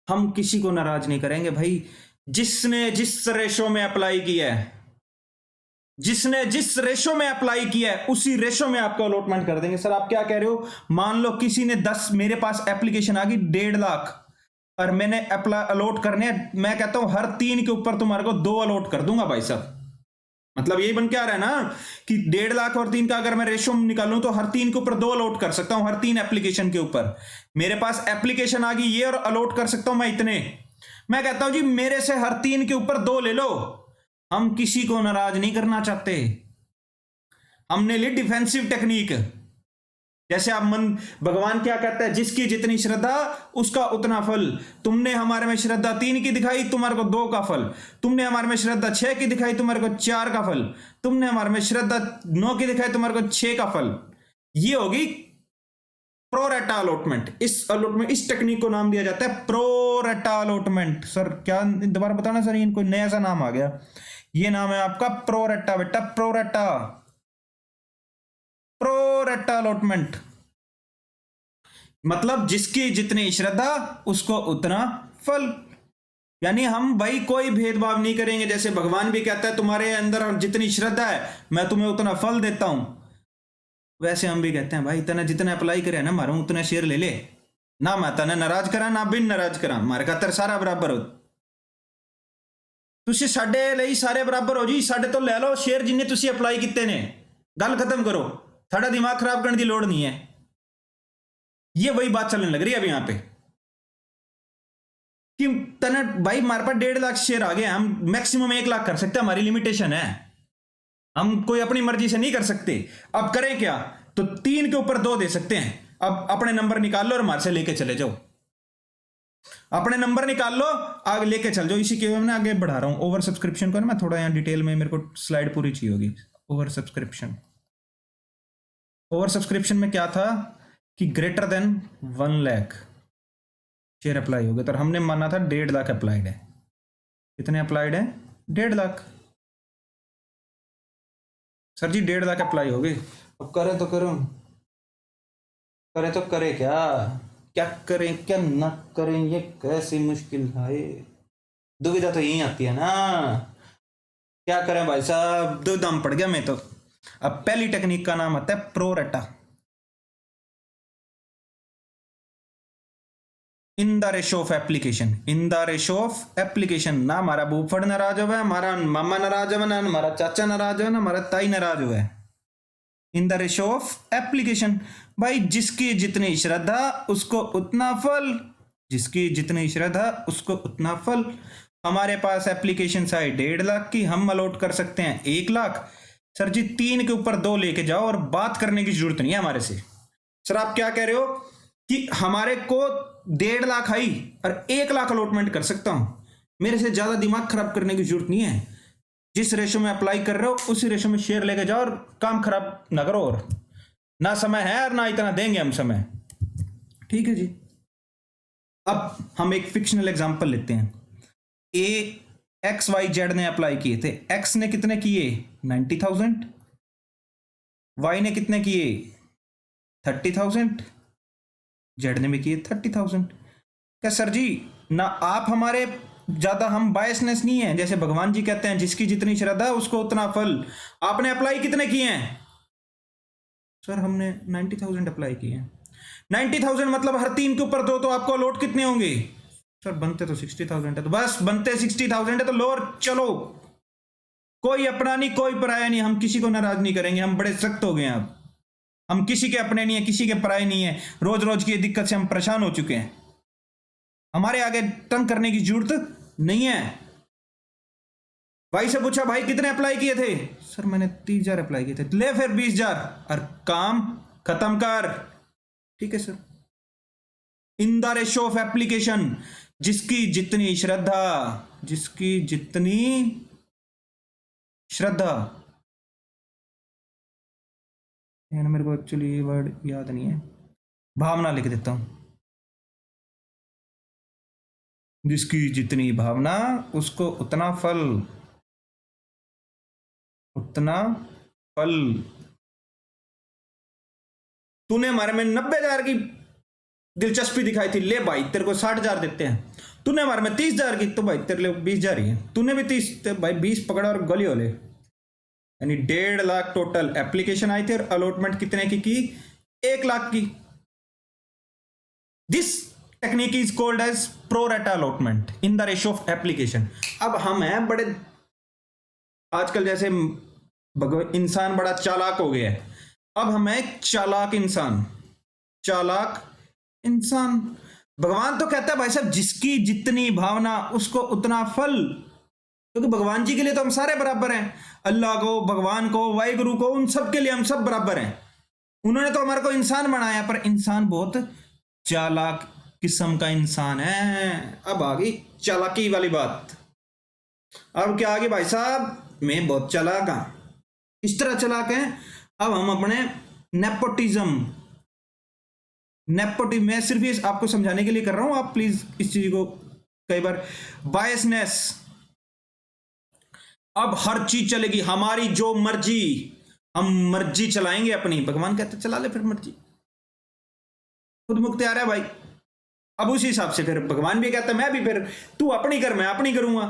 हम किसी को नाराज नहीं करेंगे भाई, जिसने जिस रेशो में अप्लाई किया है, जिसने जिस रेशो में अप्लाई किया है उसी रेशो में आपको अलॉटमेंट कर देंगे। सर आप क्या कह रहे हो, मान लो किसी ने 10, मेरे पास एप्लीकेशन आ गई 1.5 लाख और मैंने अप्लाई अलॉट करने, मैं कहता हूं हर 3 के ऊपर तुम्हारे को 2 अलॉट कर दूंगा भाई साहब। मतलब यही बन के आ रहा है ना कि 1.5 लाख और 3 का अगर मैं रेशो निकालूं तो हर 3 के ऊपर 2 अलॉट कर सकता हूं, हर 3 एप्लीकेशन के ऊपर। मेरे पास एप्लीकेशन आ गई ये और अलॉट कर सकता हूं मैं इतने। मैं कहता हूं जी मेरे से हर 3 के ऊपर 2 ले लो, हम किसी को नाराज नहीं करना चाहते। हमने ली डिफेंसिव टेक्निक। जैसे आप मन, भगवान क्या कहता है, जिसकी जितनी श्रद्धा उसका उतना फल। तुमने हमारे में श्रद्धा 3 की दिखाई, तुम्हारे को 2 का फल। तुमने हमारे में श्रद्धा 6 की दिखाई, तुम्हारे को 4 का फल। तुमने हमारे में श्रद्धा 9 की दिखाई, तुम्हारे को 6 का फल। ये होगी प्रोरेटा अलॉटमेंट, इस टेक्निक को नाम दिया जाता है प्रोरेटा अलॉटमेंट। सर क्या दोबारा बताना सर, इनको नया सा नाम आ गया, ये नाम है आपका प्रोरेटा बेटा, प्रोरेटा, प्रोरेटा अलॉटमेंट। मतलब जिसकी जितनी श्रद्धा उसको उतना फल। यानी हम भाई कोई भेदभाव नहीं करेंगे, जैसे भगवान भी कहता है तुम्हारे अंदर जितनी श्रद्धा है मैं तुम्हें उतना फल देता हूं, वैसे हम भी कहते हैं भाई तने जितना अप्लाई करे ना मारू उतना शेयर ले ले, ना मैं तने नाराज करा ना बिन नाराज करा, मारे खातर सारा बराबर हो, तुसी साडे ਲਈ सारे बराबर हो जी, साडे तो ले लो शेयर जिन्ने तुसी अप्लाई किते ने, गल खत्म करो, थोड़ा दिमाग खराब करने की लोड़ नहीं है। ये वही बात चलने लग रही है अब यहां पे कि तने भाई हमारे पास 1.5 लाख शेयर आ गए, हम मैक्सिमम 1 लाख कर सकते हैं, हमारी लिमिटेशन है, हम कोई अपनी मर्जी से नहीं कर सकते। अब करें क्या, तो 3 के ऊपर 2 दे सकते हैं। अब अपने नंबर निकाल लो और हमारे से लेके चले जाओ, अपने नंबर निकाल लो आगे लेके चल जाओ। इसी के मैं आगे बढ़ा रहा हूं। ओवर सब्सक्रिप्शन को ना मैं थोड़ा यहाँ डिटेल में, मेरे को स्लाइड पूरी चाहिए होगी। ओवर सब्सक्रिप्शन, ओवर सब्सक्रिप्शन में क्या था कि greater than 1 lakh share apply हो गए, तो हमने माना था 1.5 लाख अप्लाइड है। कितने अप्लाइड है? 1.5 लाख। सर जी 1.5 लाख अप्लाई हो गए, अब करें तो करूं, करें तो करें क्या, क्या करें क्या ना करें, ये कैसी मुश्किल है, दुविधा तो यही आती है ना, क्या करें भाई साहब, दुविधा में पड़ गया मैं तो। अब पहली टेक्निक का नाम आता है pro rata, in the ratio of application, in the ratio of application. ना हमारा बूफड़ नाराज हो, हमारा मामा नाराज हो, ना हमारा चाचा नाराज हो, ना हमारा ताई नाराज हो, in the ratio of application. भाई जिसकी जितनी श्रद्धा उसको उतना फल, जिसकी जितनी श्रद्धा उसको उतना फल। हमारे पास एप्लीकेशन है 1.5 लाख की, हम अलॉट कर सकते हैं 1 लाख। सर जी 3 के ऊपर 2 लेके जाओ और बात करने की जरूरत नहीं है हमारे से। सर आप क्या कह रहे हो कि हमारे को 1.5 लाख आई और 1 लाख अलॉटमेंट कर सकता हूं, मेरे से ज्यादा दिमाग खराब करने की जरूरत नहीं है, जिस रेशो में अप्लाई कर रहे हो उसी रेशो में शेयर लेके जाओ और काम खराब ना करो, और ना समय है और ना इतना देंगे हम समय। ठीक है जी। अब हम एक फिक्शनल एग्जांपल लेते हैं। XYZ ने अप्लाई किए थे, एक्स ने कितने किए 90,000, वाई ने कितने किए 30,000, जेड ने भी किए 30,000। क्या सर जी ना आप हमारे ज्यादा, हम बायसनेस नहीं है, जैसे भगवान जी कहते हैं जिसकी जितनी श्रद्धा उसको उतना फल। आपने अप्लाई कितने किए हैं? सर हमने 90,000 अप्लाई किए हैं। 90,000 मतलब हर 3 के ऊपर 2, तो आपको अलॉट कितने होंगे? सर बनते तो 60,000 है, तो बस बनते 60,000 है तो लो और चलो, कोई अपना नहीं कोई पराया नहीं, हम किसी को नाराज नहीं करेंगे, हम बड़े सख्त हो गए हैं अब, हम किसी के अपने नहीं है, किसी के पराये नहीं है, रोज रोज की दिक्कत से हम परेशान हो चुके हैं, हमारे आगे तंग करने की जरूरत नहीं है। भाई से पूछा भाई कितने अप्लाई किए थे? सर मैंने 30,000 अप्लाई किए थे। ले फिर 20,000 और काम खत्म कर। ठीक है sir. In the ratio of application, जिसकी जितनी श्रद्धा, जिसकी जितनी श्रद्धा, मेरे को एक्चुअली ये वर्ड याद नहीं है, भावना लिख देता हूं, जिसकी जितनी भावना उसको उतना फल, उतना फल। तूने हमारे में 90,000 की दिलचस्पी दिखाई थी, ले भाई तेरे को 60,000 देते हैं। तूने हमारे में 30,000 की, तो भाई तेरे लिए 20,000 ही है। तूने भी 30, तो भाई 20 पकड़ा और गली हो ले। यानी 1.5 लाख टोटल एप्लीकेशन आई थी और अलॉटमेंट कितने की 1 लाख की। This technique is called as pro rata allotment in the ratio of application. अब हम हैं बड़े, आजकल जैसे इंसान बड़ा चालाक हो गया है, अब हम हैं चालाक इंसान, चालाक इंसान। भगवान तो कहता है भाई साहब जिसकी जितनी भावना उसको उतना फल, क्योंकि भगवान जी के लिए तो हम सारे बराबर हैं, अल्लाह को, भगवान को, वाहिगुरु को, उन सब के लिए हम सब बराबर हैं। उन्होंने तो हमारे को इंसान बनाया, पर इंसान बहुत चालाक किस्म का इंसान है। अब आ गई चालाकी वाली बात। अब क्या आ गई भाई साहब, मैं बहुत चालाक हूं, इस तरह चालाक है। अब हम अपने नेपोटिज्म, नेपोटिज्म, मैं सिर्फ ये आपको समझाने के लिए कर रहा हूं, आप प्लीज इस चीज को कई बार। बायसनेस, अब हर चीज चलेगी हमारी जो मर्जी, हम मर्जी चलाएंगे अपनी। भगवान कहते चला ले फिर मर्जी, खुद मुख्तियार है भाई। अब उसी हिसाब से फिर भगवान भी कहता मैं भी, फिर तू अपनी कर मैं अपनी करूंगा।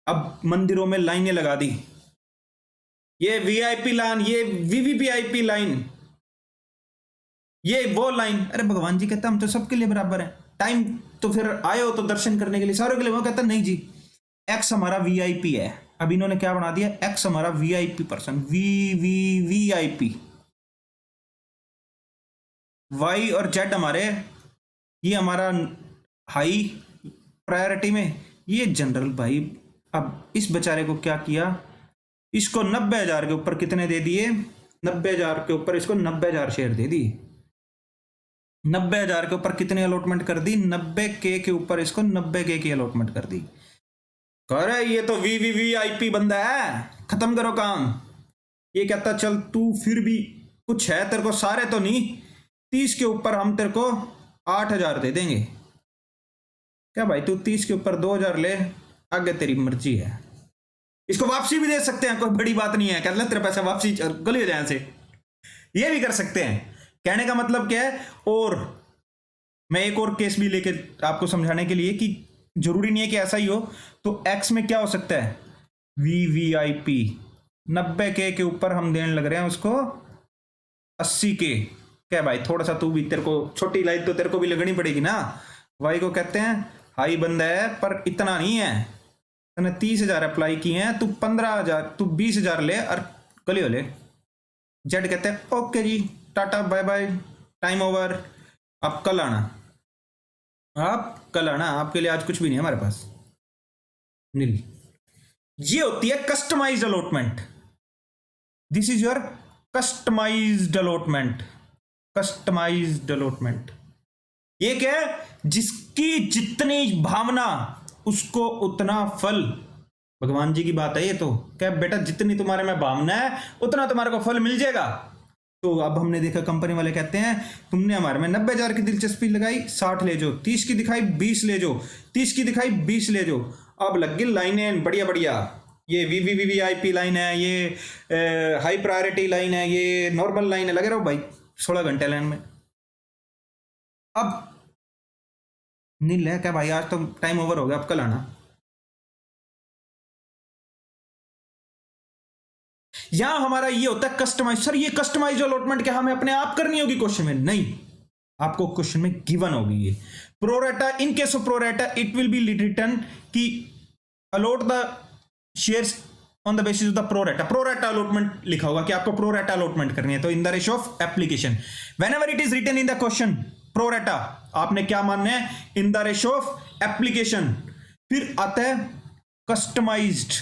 अब मंदिरों में लाइनें लगा दी, ये वीआईपी लाइन, ये वीवीवीआईपी लाइन, ये वो लाइन। अरे भगवान जी कहता हम तो सबके लिए बराबर है। टाइम तो फिर आए हो तो दर्शन करने के लिए सारों के लिए। वो कहता नहीं जी, एक्स हमारा वीआईपी है। अब इन्होंने क्या बना दिया, एक्स हमारा वीआईपी पर्सन, वीआईपी। वाई और जेड हमारे, ये हमारा हाई प्रायोरिटी में, ये जनरल भाई। अब इस बेचारे को क्या किया, इसको 90,000 के ऊपर कितने दे दिए, 90,000 के ऊपर इसको 90,000 शेयर दे दिए। 90,000 के ऊपर कितने अलॉटमेंट कर दी, 90K के ऊपर इसको 90K की अलॉटमेंट कर दी। कह रहे ये तो वीवीवीआईपी बंदा है, खत्म करो काम। ये कहता चल तू फिर भी कुछ है तेरे को, सारे तो नहीं, 30 के ऊपर हम तेरे को 8,000 दे देंगे। क्या भाई तू 30 के ऊपर 2,000 ले, आगे तेरी मर्जी है। इसको वापसी भी दे सकते हैं, कोई बड़ी बात नहीं है। कहते तेरे पैसे वापसी गली हो जाए से, ये भी कर सकते हैं। कहने का मतलब क्या है। और मैं एक और केस भी लेके आपको समझाने के लिए कि जरूरी नहीं है कि ऐसा ही हो। तो एक्स में क्या हो सकता है, वीवीआईपी 90K के ऊपर हम देने लग रहे हैं उसको 80K। क्या भाई थोड़ा सा तू भी, तेरे को छोटी लाइट तो तेरे को भी लगनी पड़ेगी ना। वाई को कहते हैं हाई बंदा है पर इतना नहीं है, तूने 30,000 अप्लाई किए हैं, तू 15,000, तू 20,000 ले और गली हो ले। जेड कहते हैं ओके जी, tata bye bye, time over, आप कल आना, आप कल आना, आपके लिए आज कुछ भी नहीं है हमारे पास, नील। ये होती है customised allotment. This is your customised allotment. Customised allotment ये क्या है, जिसकी जितनी भावना उसको उतना फल। भगवान जी की बात है ये तो, क्या बेटा जितनी तुम्हारे में भावना है उतना तुम्हारे को फल मिल जाएगा। तो अब हमने देखा कंपनी वाले कहते हैं तुमने हमारे में 90,000 की दिलचस्पी लगाई, 60 ले जाओ, 30 की दिखाई 20 ले जाओ, 30 की दिखाई 20 ले जाओ। अब लग गई लाइनें बढ़िया बढ़िया, ये वीवीवीआईपी लाइन है, ये हाई प्रायोरिटी लाइन है, ये नॉर्मल लाइन है, लगे रहो भाई 16 घंटे लाइन में। अब नील है क्या भाई, आज तो टाइम ओवर हो गया, अब कल आना। यहां हमारा ये होता है कस्टमाइज। सर ये कस्टमाइज अलॉटमेंट क्या हमें अपने आप करनी होगी क्वेश्चन में? नहीं, आपको क्वेश्चन में गिवन होगी ये pro rata. In case of pro rata it will be return कि allot the shares on the basis of the pro rata. Pro rata allotment लिखा होगा कि आपको प्रोरेटा अलॉटमेंट करनी है। तो in the ratio of application, whenever it is written in the question pro rata, आपने क्या मानना है, in the ratio of application. फिर आता है कस्टमाइज्ड।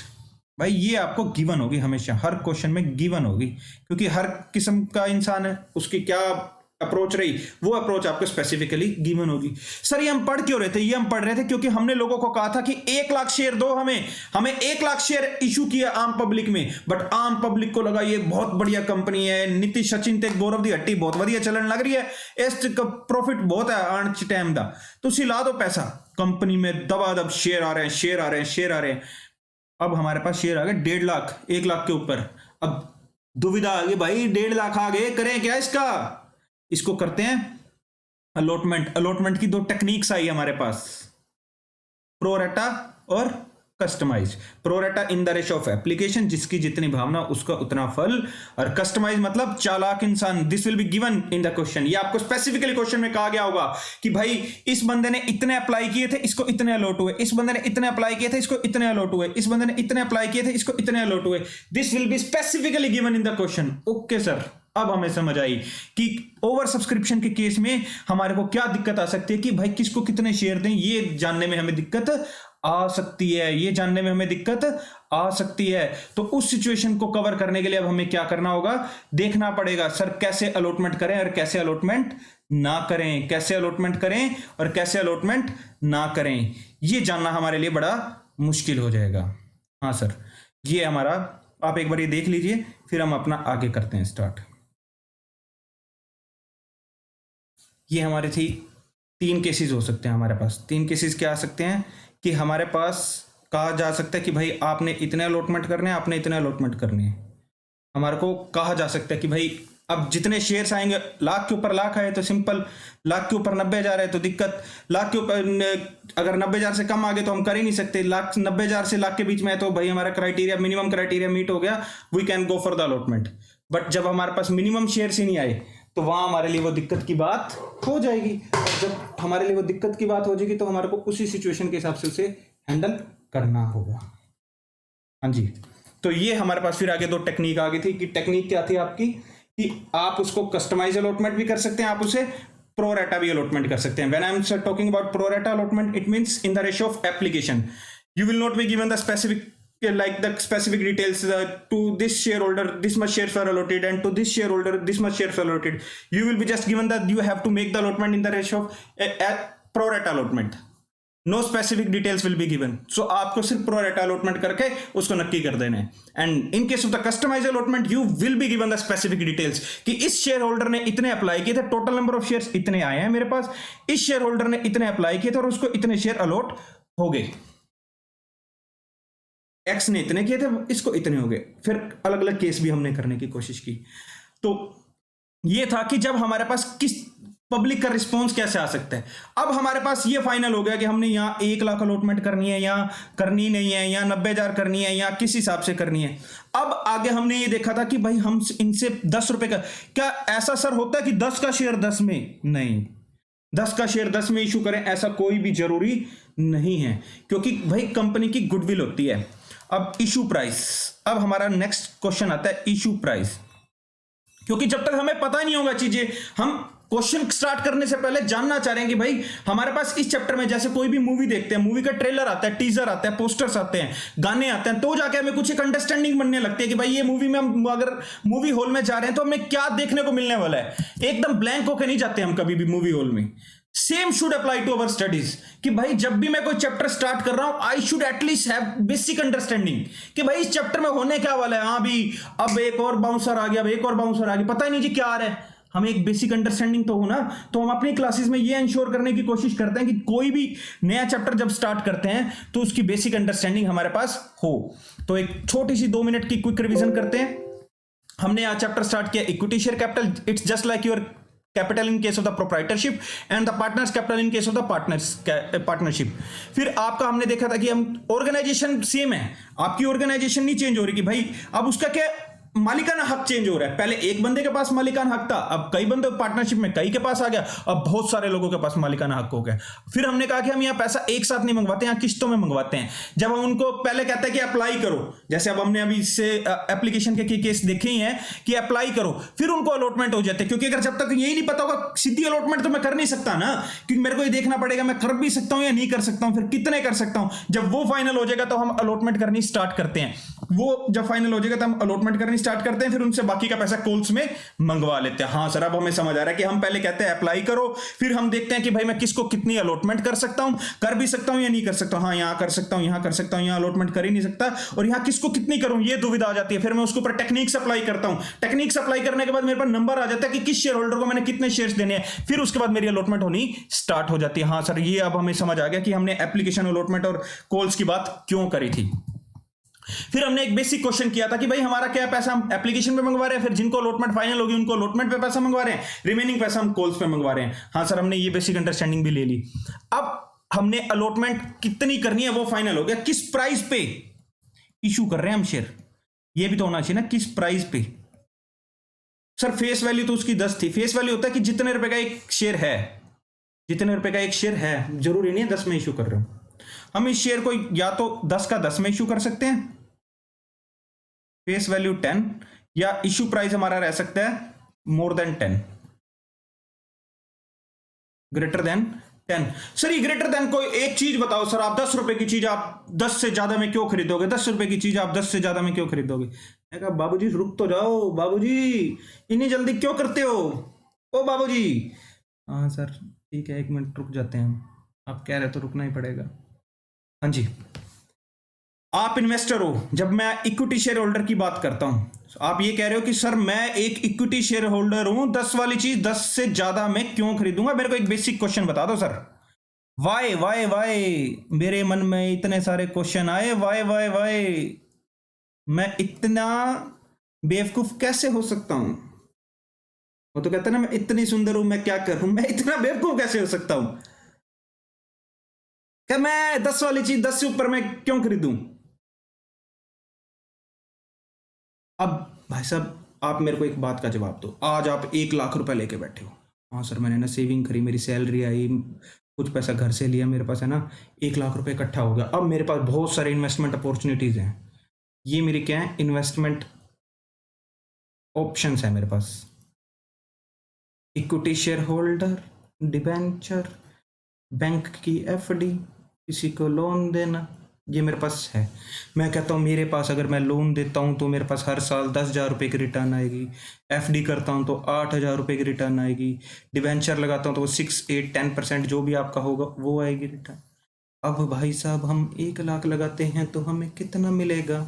भाई ये आपको गिवन होगी, हमेशा हर क्वेश्चन में गिवन होगी, क्योंकि हर किस्म का इंसान है, उसकी क्या अप्रोच रही वो अप्रोच आपको स्पेसिफिकली गिवन होगी। सर ये हम पढ़ क्यों रहे थे? ये हम पढ़ रहे थे क्योंकि हमने लोगों को कहा था कि 1 लाख शेयर दो हमें 1 लाख शेयर इशू किया आम पब्लिक में, बट आम पब्लिक को लगा ये बहुत बढ़िया कंपनी है, नीतीश सचिन ते गौरव दी हट्टी बहुत बढ़िया चलन लग रही है, इस प्रॉफिट बहुत है आंच टाइम दा, तुसी ला दो पैसा। कंपनी में दबादब शेयर आ रहे हैं, शेयर आ रहे हैं, शेयर आ रहे हैं। अब हमारे पास शेयर आ गए 1.5 लाख, 1 लाख के ऊपर। अब दुविधा आ गई भाई, 1.5 लाख आ गए, करें क्या इसका? इसको करते हैं अलॉटमेंट। अलॉटमेंट की 2 टेक्निक्स आई हमारे पास, प्रोरेटा और customise. Pro rata in the ratio of application, जिसकी जितनी भावना उसका उतना फल, और कस्टमाइज मतलब चालाक इंसान। This will be given in the question. ये आपको स्पेसिफिकली क्वेश्चन में कहा गया होगा कि भाई इस बंदे ने इतने अप्लाई किए थे, इसको इतने अलॉट हुए, इस बंदे ने इतने अप्लाई किए थे, इसको इतने अलॉट हुए, इस बंदे ने इतने अप्लाई किए थे, इसको इतने अलॉट हुए। This will be specifically given in the question. Okay sir, अब हमें समझ आई कि ओवर सब्सक्रिप्शन के केस में हमारे को क्या दिक्कत आ सकती है कि भाई किसको कितने शेयर दें, ये जानने में हमें दिक्कत आ सकती है, ये जानने में हमें दिक्कत आ सकती है। तो उस सिचुएशन को कवर करने के लिए अब हमें क्या करना होगा, देखना पड़ेगा सर कैसे अलॉटमेंट करें और कैसे अलॉटमेंट ना करें, कैसे अलॉटमेंट करें और कैसे अलॉटमेंट ना करें, ये जानना हमारे लिए बड़ा मुश्किल हो जाएगा। हाँ सर, ये हमारा, आप एक बार ये देख लीजिए, फिर हम अपना आगे करते हैं स्टार्ट। ये हमारे थी, तीन केसेस हो सकते हैं हमारे पास। तीन केसेस क्या आ सकते हैं कि हमारे पास कहा जा सकता है कि भाई आपने इतने अलॉटमेंट करने हैं, आपने इतने अलॉटमेंट करने हैं। हमारे को कहा जा सकता है कि भाई अब जितने शेयर्स आएंगे, लाख के ऊपर लाख आए तो सिंपल, लाख के ऊपर 90,000 है तो दिक्कत, लाख के ऊपर अगर 90,000 से कम आ गए तो हम कर ही नहीं सकते, लाख 90,000 से लाख के बीच में है तो भाई हमारा क्राइटेरिया, मिनिमम क्राइटेरिया मीट हो गया, we can go for the allotment. But जब हमारे पास मिनिमम शेयर्स ही नहीं आए तो वहां हमारे लिए वो दिक्कत की बात हो जाएगी, और जब हमारे लिए वो दिक्कत की बात हो जाएगी तो हमारे को उसी सिचुएशन के हिसाब से उसे हैंडल करना होगा। हाँ जी, तो ये हमारे पास फिर आगे दो टेक्निक आ गई थी कि टेक्निक क्या थी आपकी कि आप उसको कस्टमाइज अलॉटमेंट भी कर सकते हैं, आप उसे प्रो रेटा भी अलॉटमेंट कर सकते हैं। When I am talking about pro रेटा allotment, it means in the ratio of application, you will not be given the specific like the specific details, to this shareholder this much shares were allotted and to this shareholder this much shares were allotted. You will be just given that you have to make the allotment in the ratio of pro rata allotment. No specific details will be given. So आपको सिर्फ pro rata allotment करके उसको नक्की कर देना है। And in case of the customized allotment, you will be given the specific details कि इस शेयर होल्डर ने इतने अप्लाई किए थे, टोटल नंबर ऑफ शेयर्स इतने आए हैं मेरे पास, इस शेयर होल्डर ने इतने अप्लाई किए थे और उसको इतने शेयर अलॉट हो गए, एक्स ने इतने किए थे, इसको इतने हो गए। फिर अलग अलग केस भी हमने करने की कोशिश की। तो ये था कि जब हमारे पास किस पब्लिक का रिस्पॉन्स कैसे आ सकता है। अब हमारे पास ये फाइनल हो गया कि हमने यहाँ 1 लाख अलॉटमेंट करनी है या करनी नहीं है, या 90,000 करनी है या किस हिसाब से करनी है। अब आगे हमने ये देखा था कि भाई हम इनसे 10 रुपए का, क्या ऐसा सर होता है कि 10 का शेयर 10 में? नहीं, 10 का शेयर 10 में इशू करें ऐसा कोई भी जरूरी नहीं है, क्योंकि भाई कंपनी की गुडविल होती है। अब इशू प्राइस, अब हमारा नेक्स्ट क्वेश्चन आता है इशू प्राइस, क्योंकि जब तक हमें पता नहीं होगा चीजें, हम क्वेश्चन स्टार्ट करने से पहले जानना चाह रहे हैं कि भाई हमारे पास इस चैप्टर में, जैसे कोई भी मूवी देखते हैं, मूवी का ट्रेलर आता है, टीजर आता है, पोस्टर्स आते हैं, गाने आते हैं, तो जाके हमें कुछ एक अंडरस्टैंडिंग बनने लगती है कि भाई ये मूवी में हम अगर मूवी हॉल में जा रहे हैं तो हमें क्या देखने को मिलने वाला है। एकदम ब्लैंक होकर नहीं जाते हम कभी भी मूवी हॉल में। Same should apply to our studies कि भाई जब भी मैं कोई चैप्टर स्टार्ट कर रहा हूं, I should at least have basic understanding कि भाई इस चैप्टर में होने क्या वाला है। हाँ भी अब एक और बाउंसर आ गया, अब एक और बाउंसर आ गया, पता ही नहीं जी क्या आ रहा है। हमें एक बेसिक अंडरस्टैंडिंग तो हो ना। तो हम अपनी क्लासेस में ये इंश्योर करने की कोशिश करते हैं कि कोई भी नया चैप्टर जब स्टार्ट करते हैं तो उसकी बेसिक अंडरस्टैंडिंग हमारे पास हो। तो एक छोटी सी 2 मिनट की क्विक रिवीजन करते हैं। हमने यहाँ चैप्टर स्टार्ट किया equity share capital, it's just like your capital in case of the proprietorship and the partners capital in case of the partnership. फिर आपका हमने देखा था कि हम ऑर्गेनाइजेशन सेम है, आपकी ऑर्गेनाइजेशन नहीं चेंज हो रही कि भाई अब उसका क्या मालिकाना हक चेंज हो रहा है। पहले एक बंदे के पास मालिकाना हक था, अब कई बंदे पार्टनरशिप में कई के पास आ गया, अब बहुत सारे लोगों के पास मालिकाना हक हो गया। फिर हमने कहा कि हम यहाँ पैसा एक साथ नहीं मंगवाते, यहाँ किस्तों में मंगवाते हैं। जब हम उनको पहले कहते हैं कि अप्लाई करो, जैसे अब हमने अभी इससे एप्लीकेशन के केस देखे ही हैं कि अप्लाई करो, फिर उनको अलॉटमेंट हो जाते हैं। क्योंकि अगर जब तक यही नहीं पता होगा सीधी अलॉटमेंट तो मैं कर नहीं सकता ना, क्योंकि मेरे को ये देखना पड़ेगा मैं कर भी सकता हूं या नहीं कर सकता हूं, फिर कितने कर सकता हूं। जब वो फाइनल हो जाएगा तो हम अलॉटमेंट करनी स्टार्ट करते हैं। वो जब फाइनल हो जाएगा तो हम अलॉटमेंट करनी स्टार्ट करते हैं, फिर उनसे बाकी का पैसा कॉल्स में मंगवा लेते हैं। हाँ सर, अब हमें समझ आ रहा है कि हम पहले कहते हैं अप्लाई करो, फिर हम देखते हैं कि भाई मैं किसको कितनी अलॉटमेंट कर सकता हूं, कर भी सकता हूं या नहीं कर सकता हूं। हाँ, यहां कर सकता हूं, यहां कर सकता हूं, यहां अलॉटमेंट कर ही नहीं सकता, और यहां किसको कितनी करूं ये दुविधा आ जाती है। फिर मैं उसके ऊपर टेक्निक्स अप्लाई करता हूं। टेक्निक्स अप्लाई करने के बाद मेरे पास नंबर आ जाता है कि किस शेयर होल्डर को मैंने कितने शेयर्स देने हैं, फिर उसके बाद मेरी अलॉटमेंट होनी स्टार्ट हो जाती है। हाँ सर, ये अब हमें समझ आ गया कि हमने एप्लीकेशन अलॉटमेंट और कॉल्स की बात क्यों करी थी। फिर हमने एक बेसिक क्वेश्चन किया था कि भाई हमारा क्या पैसा हम एप्लीकेशन पे मंगवा रहे हैं, फिर जिनको अलॉटमेंट फाइनल होगी उनको अलॉटमेंट पे पैसा मंगवा रहे हैं, रिमेनिंग पैसा हम कॉल्स पे मंगवा रहे हैं। हाँ सर, हमने ये बेसिक अंडरस्टैंडिंग भी ले ली। अब हमने अलॉटमेंट कितनी करनी है वो फाइनल हो गया, किस प्राइस पे इशू कर रहे हैं हम शेयर, ये भी तो होना चाहिए ना, किस प्राइस पे। सर फेस वैल्यू तो उसकी 10 थी। फेस वैल्यू होता है कि जितने रुपए का एक शेयर है, जितने रुपए का एक शेयर है, जरूरी नहीं है 10 में इशू कर रहे हो। हम इस शेयर को या तो 10 का 10 में इशू कर सकते हैं, फेस वैल्यू 10, या इशू प्राइस हमारा रह सकता है more than 10, greater than 10। Sir ये ग्रेटर देन कोई एक चीज बताओ सर, आप 10 रुपए की चीज आप 10 से ज्यादा में क्यों खरीदोगे, 10 रुपए की चीज आप 10 से ज्यादा में क्यों खरीदोगे। मैं कहा बाबूजी रुक तो जाओ, बाबूजी इतनी जल्दी क्यों करते हो, ओ बाबूजी। हाँ सर ठीक है, 1 मिनट रुक जाते हैं हम, आप कह रहे तो रुकना ही पड़ेगा। हाँ जी, आप इन्वेस्टर हो, जब मैं इक्विटी शेयर होल्डर की बात करता हूं, आप ये कह रहे हो कि सर मैं एक इक्विटी शेयर होल्डर हूं, 10 वाली चीज 10 से ज्यादा मैं क्यों खरीदूंगा? मेरे को एक बेसिक क्वेश्चन बता दो सर। वाई वाई वाई, मेरे मन में इतने सारे क्वेश्चन आए, वाई वाई वाई, मैं इतना बेवकूफ कैसे हो सकता हूं? वो तो कहता है ना, मैं इतनी सुंदर हूं, मैं क्या करूं, मैं इतना बेवकूफ कैसे हो सकता हूं कि मैं 10 वाली चीज 10 से ऊपर मैं क्यों खरीदूं? अब भाई साहब आप मेरे को एक बात का जवाब दो। आज आप 1 लाख रुपए लेके बैठे हो। हाँ सर, मैंने ना सेविंग करी, मेरी सैलरी आई, कुछ पैसा घर से लिया, मेरे पास है ना 1 लाख रुपए इकट्ठा हो गया। अब मेरे पास बहुत सारे इन्वेस्टमेंट अपॉर्चुनिटीज हैं। ये मेरी क्या है? इन्वेस्टमेंट ऑप्शंस है मेरे पास। Equity share holder, debenture, bank की एफडी, किसी को लोन देना, ये मेरे पास है। मैं कहता हूँ मेरे पास अगर मैं लोन देता हूँ तो मेरे पास हर साल 10,000 रुपये की रिटर्न आएगी। एफडी करता हूँ तो 8,000 रुपये की रिटर्न आएगी। डिबेंचर लगाता हूँ तो 6, 8, 10% जो भी आपका होगा वो आएगी रिटर्न। अब भाई साहब हम 1 लाख लगाते हैं तो हमें कितना मिलेगा?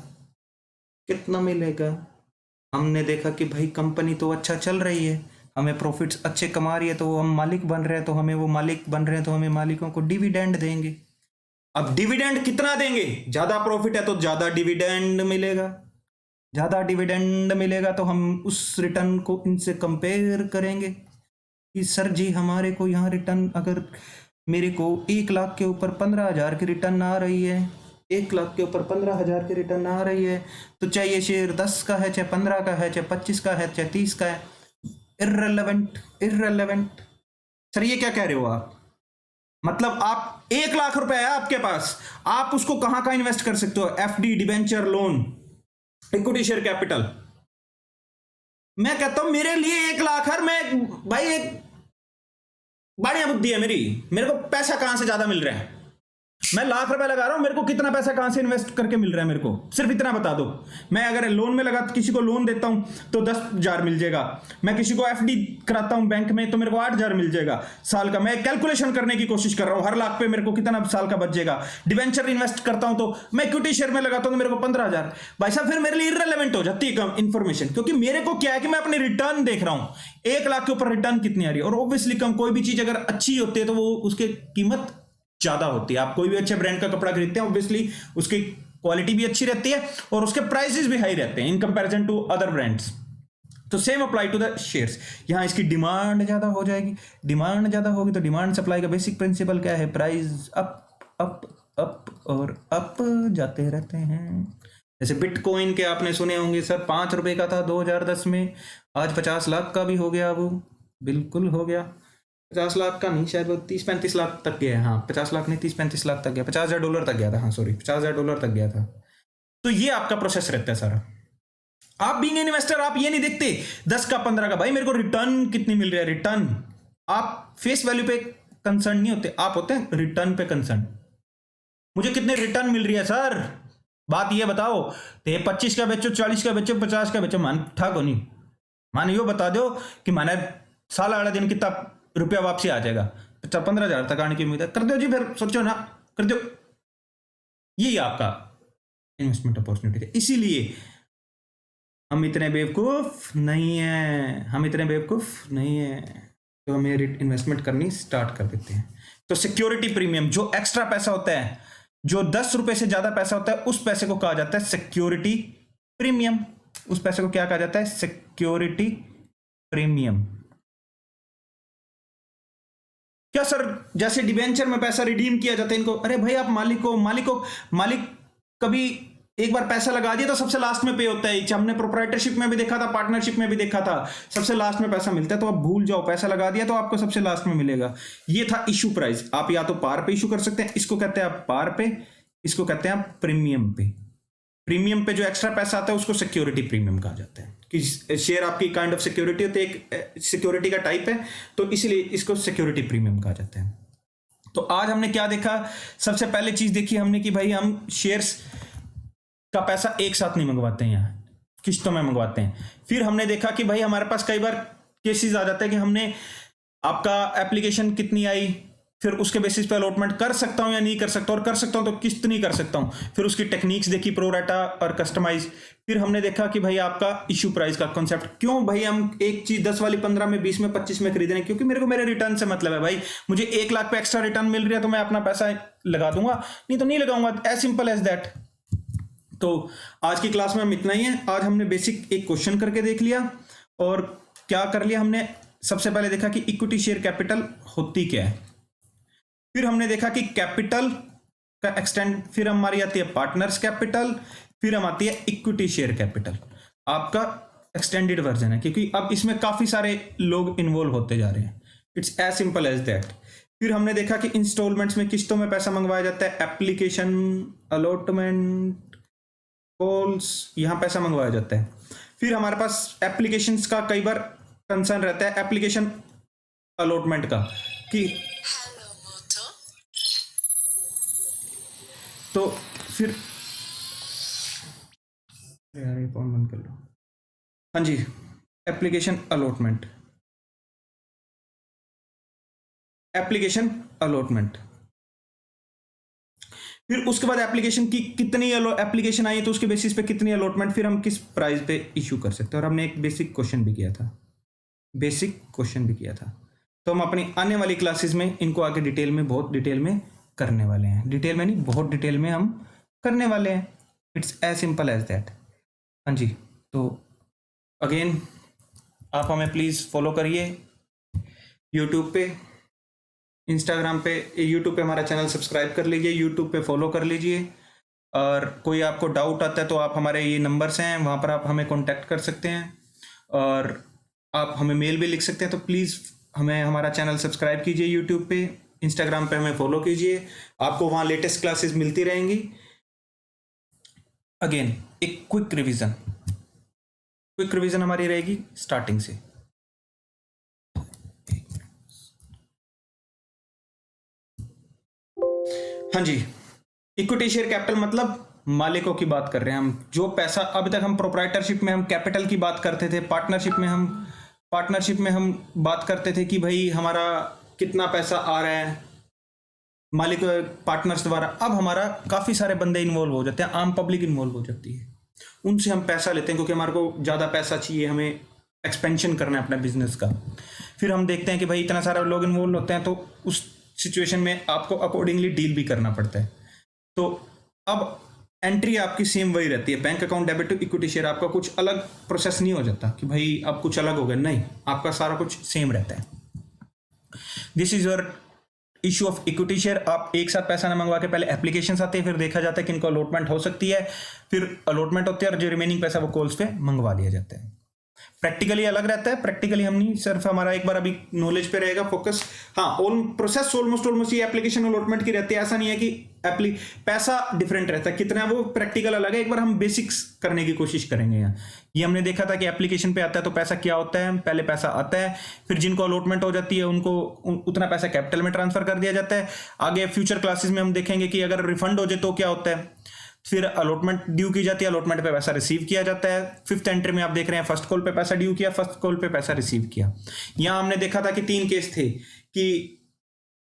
कितना मिलेगा? हमने देखा कि भाई कंपनी तो अच्छा चल रही है, हमें प्रॉफिट्स अच्छे कमा रही है, तो हम मालिक बन रहे हैं, तो हमें वो मालिक बन रहे हैं तो हमें मालिकों को डिविडेंड देंगे। अब डिविडेंड कितना देंगे? ज्यादा प्रॉफिट है तो ज्यादा डिविडेंड मिलेगा। ज्यादा डिविडेंड मिलेगा तो हम उस रिटर्न को इनसे कंपेयर करेंगे कि सर जी हमारे को यहाँ रिटर्न, अगर मेरे को 1 लाख के ऊपर 15,000 की रिटर्न आ रही है, 1 लाख के ऊपर 15,000 की रिटर्न आ रही है, तो चाहे ये शेयर 10 का है, चाहे 15 का है, चाहे 25 का है, चाहे 30 का है, इर्रेलेवेंट, इर्रेलेवेंट। सर ये क्या कह रहे हो आप? मतलब आप 1 लाख रुपए है आपके पास, आप उसको कहां कहां इन्वेस्ट कर सकते हो? FD, debenture, loan, equity share capital. मैं कहता हूं मेरे लिए 1 लाख है, मैं भाई एक बढ़िया बुद्धि है मेरी, मेरे को पैसा कहां से ज्यादा मिल रहा है? मैं 1 लाख रुपए लगा रहा हूं, मेरे को कितना पैसा कहां से इन्वेस्ट करके मिल रहा है? मेरे को सिर्फ इतना बता दो। मैं अगर लोन में लगा, किसी को लोन देता हूं तो 10,000 मिल जाएगा। मैं किसी को एफडी कराता हूं बैंक में तो मेरे को 8,000 मिल जाएगा साल का। मैं कैलकुलेशन करने की कोशिश कर रहा हूं, हर लाख पे मेरे को कितना साल का बच जाएगा। डिवेंचर इन्वेस्ट करता हूं तो मैं इक्विटी शेयर में लगाता हूं तो मेरे को 15,000। भाई साहब फिर मेरे लिए इररेलेवेंट हो जाती है इंफॉर्मेशन, क्योंकि मेरे को क्या है कि मैं अपनी रिटर्न देख रहा हूं, 1 लाख के ऊपर रिटर्न कितनी आ रही है। और ऑब्वियसली कम, कोई भी चीज अगर अच्छी होती है तो वो उसकी कीमत ज्यादा होती है। आप कोई भी अच्छे ब्रांड का कपड़ा खरीदते हैं, ऑब्वियसली उसकी क्वालिटी भी अच्छी रहती है और उसके प्राइसेस भी हाई रहते हैं in comparison to other brands. तो same apply to the shares. यहां इसकी डिमांड ज्यादा हो जाएगी, डिमांड ज्यादा होगी तो डिमांड सप्लाई का बेसिक प्रिंसिपल क्या है? प्राइस अप अप अप और अप जाते रहते हैं। जैसे बिटकॉइन के आपने सुने होंगे, सर 5 रुपए का था 2010 में, आज 50 लाख का भी हो गया। वो बिल्कुल हो गया, 50 लाख का नहीं, शायद वो 30-35 लाख तक गया है। हाँ 50 लाख नहीं, 30-35 लाख तक गया, $50,000 तक गया था। हाँ सॉरी, $50,000 तक गया था। तो ये आपका प्रोसेस रहता है सारा। आप बीइंग इन्वेस्टर आप ये नहीं देखते 10 का 15 का, भाई मेरे को रिटर्न कितनी मिल रही है। रिटर्न, आप फेस वैल्यू पे कंसर्न नहीं होते, आप होते हैं रिटर्न पे कंसर्न। मुझे कितने रिटर्न मिल रही है सर, बात ये बताओ। तो 25 का बेचो, 40 का बेचो, 50 का बेचो, मान ठग नहीं, मान यो बता दो कि माने साल अगला दिन कितना रुपया वापसी आ जाएगा, 15,000 तक आने की उम्मीद है, कर दो जी, फिर सोचो ना, कर दो। यही आपका इन्वेस्टमेंट अपॉर्चुनिटी है। इसीलिए हम इतने बेवकूफ नहीं है, हम इतने बेवकूफ नहीं है, तो हमें इन्वेस्टमेंट करनी स्टार्ट कर देते हैं। तो सिक्योरिटी प्रीमियम, जो एक्स्ट्रा पैसा होता है, जो 10 रुपए से ज्यादा पैसा होता है, उस पैसे को कहा जाता है सिक्योरिटी प्रीमियम। उस पैसे को क्या कहा जाता है? Security premium. क्या सर जैसे डिबेंचर में पैसा रिडीम किया जाता है इनको, अरे भाई आप मालिक कभी एक बार पैसा लगा दिया तो सबसे लास्ट में पे होता है। हमने प्रोप्राइटरशिप में भी देखा था, पार्टनरशिप में भी देखा था, सबसे लास्ट में पैसा मिलता है। तो आप भूल जाओ, पैसा लगा दिया तो आपको सबसे लास्ट में मिलेगा। ये था इशू प्राइस। आप या तो पार पे इशू कर सकते हैं, इसको कहते हैं आप पार पे, इसको कहते हैं आप प्रीमियम पे। प्रीमियम पे जो एक्स्ट्रा पैसा आता है उसको सिक्योरिटी प्रीमियम कहा जाता है, कि शेयर आपकी काइंड ऑफ सिक्योरिटी होती है, एक सिक्योरिटी का टाइप है, तो इसलिए इसको सिक्योरिटी प्रीमियम कहा जाता है। तो आज हमने क्या देखा? सबसे पहले चीज देखी हमने कि भाई हम शेयर्स का पैसा एक साथ नहीं मंगवाते हैं, यहाँ किश्तों में मंगवाते हैं। फिर हमने देखा कि भाई हमारे पास कई बार केसेस आ जाते हैं कि हमने, आपका एप्लीकेशन कितनी आई, फिर उसके बेसिस पे अलॉटमेंट कर सकता हूँ या नहीं कर सकता, और कर सकता हूँ तो कितनी कर सकता हूँ, फिर उसकी टेक्निक्स देखी, प्रो राटा और कस्टमाइज। फिर हमने देखा कि भाई आपका इशू प्राइस का कॉन्सेप्ट, क्यों भाई हम एक चीज 10 वाली 15 में, 20 में, 25 में खरीद रहे हैं, क्योंकि मेरे को मेरे रिटर्न से मतलब है भाई। मुझे 1 लाख पे एक्स्ट्रा रिटर्न मिल रहा है तो मैं अपना पैसा लगा दूंगा, नहीं तो नहीं लगाऊंगा, एज सिंपल एज दैट। तो आज की क्लास में हम इतना ही है। आज हमने बेसिक एक क्वेश्चन करके देख लिया, और क्या कर लिया हमने, सबसे पहले देखा कि इक्विटी शेयर कैपिटल होती क्या है, फिर हमने देखा कि कैपिटल का एक्सटेंड, फिर हमारी आती है पार्टनर्स कैपिटल, फिर हम आती है इक्विटी शेयर कैपिटल। आपका एक्सटेंडेड वर्जन है, क्योंकि अब इसमें काफी सारे लोग इन्वॉल्व होते जा रहे हैं। It's as simple as that. फिर हमने देखा कि इंस्टॉलमेंट्स में, किस्तों में पैसा मंगवाया जाता है, एप्लीकेशन, अलॉटमेंट, कॉल्स, यहां पैसा मंगवाया जाता है। फिर हमारे पास एप्लीकेशंस का कई बार कंसर्न रहता है, एप्लीकेशन अलॉटमेंट का, कि तो फिर यार ये फोन बंद कर लो। हाँ जी, एप्लीकेशन अलॉटमेंट, एप्लीकेशन अलॉटमेंट। फिर उसके बाद एप्लीकेशन की कितनी एप्लीकेशन आई तो उसके बेसिस पे कितनी अलॉटमेंट, फिर हम किस प्राइस पे इशू कर सकते हैं। और हमने एक बेसिक क्वेश्चन भी किया था, तो हम अपनी आने वाली क्लासेस में इनको आगे डिटेल में, बहुत डिटेल में करने वाले हैं। डिटेल में नहीं, बहुत डिटेल में हम करने वाले हैं। It's as simple as that. हाँ जी, तो अगेन आप हमें प्लीज़ फॉलो करिए यूट्यूब पे, इंस्टाग्राम पे। यूट्यूब पे हमारा चैनल सब्सक्राइब कर लीजिए, यूट्यूब पे फॉलो कर लीजिए। और कोई आपको डाउट आता है तो आप, हमारे ये नंबर्स हैं, वहाँ पर आप हमें कॉन्टैक्ट कर सकते हैं, और आप हमें मेल भी लिख सकते हैं। तो प्लीज़ हमें, हमारा चैनल सब्सक्राइब कीजिए यूट्यूब पे, इंस्टाग्राम पे हमें फॉलो कीजिए, आपको वहाँ लेटेस्ट क्लासेस मिलती रहेंगी। अगेन एक क्विक रिवीजन हमारी रहेगी स्टार्टिंग से। हाँ जी, इक्विटी शेयर कैपिटल मतलब मालिकों की बात कर रहे हैं हम। जो पैसा अभी तक हम प्रोप्राइटरशिप में हम कैपिटल की बात करते थे, पार्टनरशिप में हम बात करते थे कि भाई हमारा कितना पैसा आ रहा है मालिक पार्टनर्स द्वारा। अब हमारा काफ़ी सारे बंदे इन्वॉल्व हो जाते हैं, आम पब्लिक इन्वॉल्व हो जाती है, उनसे हम पैसा लेते हैं क्योंकि हमारे को ज़्यादा पैसा चाहिए, हमें एक्सपेंशन करना है अपने बिजनेस का। फिर हम देखते हैं कि भाई इतना सारा लोग इन्वॉल्व होते हैं, तो उस सिचुएशन में आपको अकॉर्डिंगली डील भी करना पड़ता है। तो अब एंट्री आपकी सेम वही रहती है, bank account debit to equity share. आपका कुछ अलग प्रोसेस नहीं हो जाता कि भाई अब कुछ अलग हो गया, नहीं, आपका सारा कुछ सेम रहता है। This is your issue of equity share. आप एक साथ पैसा ना मंगवा के पहले एप्लीकेशन आते हैं, फिर देखा जाता है कि इनको अलॉटमेंट हो सकती है, फिर अलॉटमेंट होती है, और जो रिमेनिंग पैसा वो कॉल्स पे मंगवा लिया जाता है। प्रैक्टिकली अलग रहता है, प्रैक्टिकली हम नहीं, सिर्फ हमारा एक बार अभी नॉलेज पे रहेगा फोकस। हाँ, प्रोसेस ऑलमोस्ट ये एप्लीकेशन अलॉटमेंट की रहती है। ऐसा नहीं है कि पैसा डिफरेंट रहता है, कितना है वो प्रैक्टिकल अलग है। एक बार हम बेसिक्स करने की कोशिश करेंगे यहाँ। ये हमने देखा था कि एप्लीकेशन पे आता है तो पैसा क्या होता है, पहले पैसा आता है, फिर जिनको अलॉटमेंट हो जाती है उनको उतना पैसा कैपिटल में ट्रांसफर कर दिया जाता है। आगे फ्यूचर क्लासेस में हम देखेंगे कि अगर रिफंड हो जाए तो क्या होता है। फिर अलॉटमेंट ड्यू की जाती है, अलॉटमेंट पे पैसा रिसीव किया जाता है। फिफ्थ एंट्री में आप देख रहे हैं फर्स्ट कॉल पे पैसा ड्यू किया, फर्स्ट कॉल पे पैसा रिसीव किया। यहां हमने देखा था कि 3 केस थे कि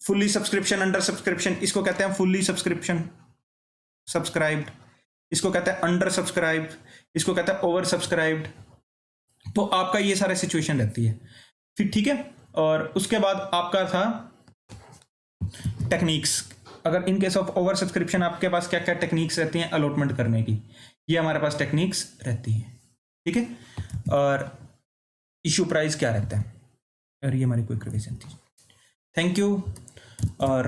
फुल्ली सब्सक्रिप्शन, अंडर सब्सक्रिप्शन, इसको कहते हैं फुल्ली सब्सक्रिप्शन सब्सक्राइब्ड, इसको कहते हैं अंडर सब्सक्राइब्ड, इसको कहते हैं ओवर सब्सक्राइब्ड। तो आपका ये सारे सिचुएशन रहती है। फिर ठीक है, और उसके बाद आपका था टेक्निक्स। अगर इन केस ऑफ ओवर सब्सक्रिप्शन आपके पास क्या क्या टेक्निक्स रहती हैं अलॉटमेंट करने की, ये हमारे पास टेक्निक्स रहती हैं। ठीक है, और इशू प्राइस क्या रहता है, और ये हमारी क्विक रिवीजन थी। Thank you. और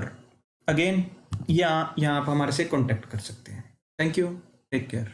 अगेन यहाँ आप हमारे से कांटेक्ट कर सकते हैं। Thank you, take care.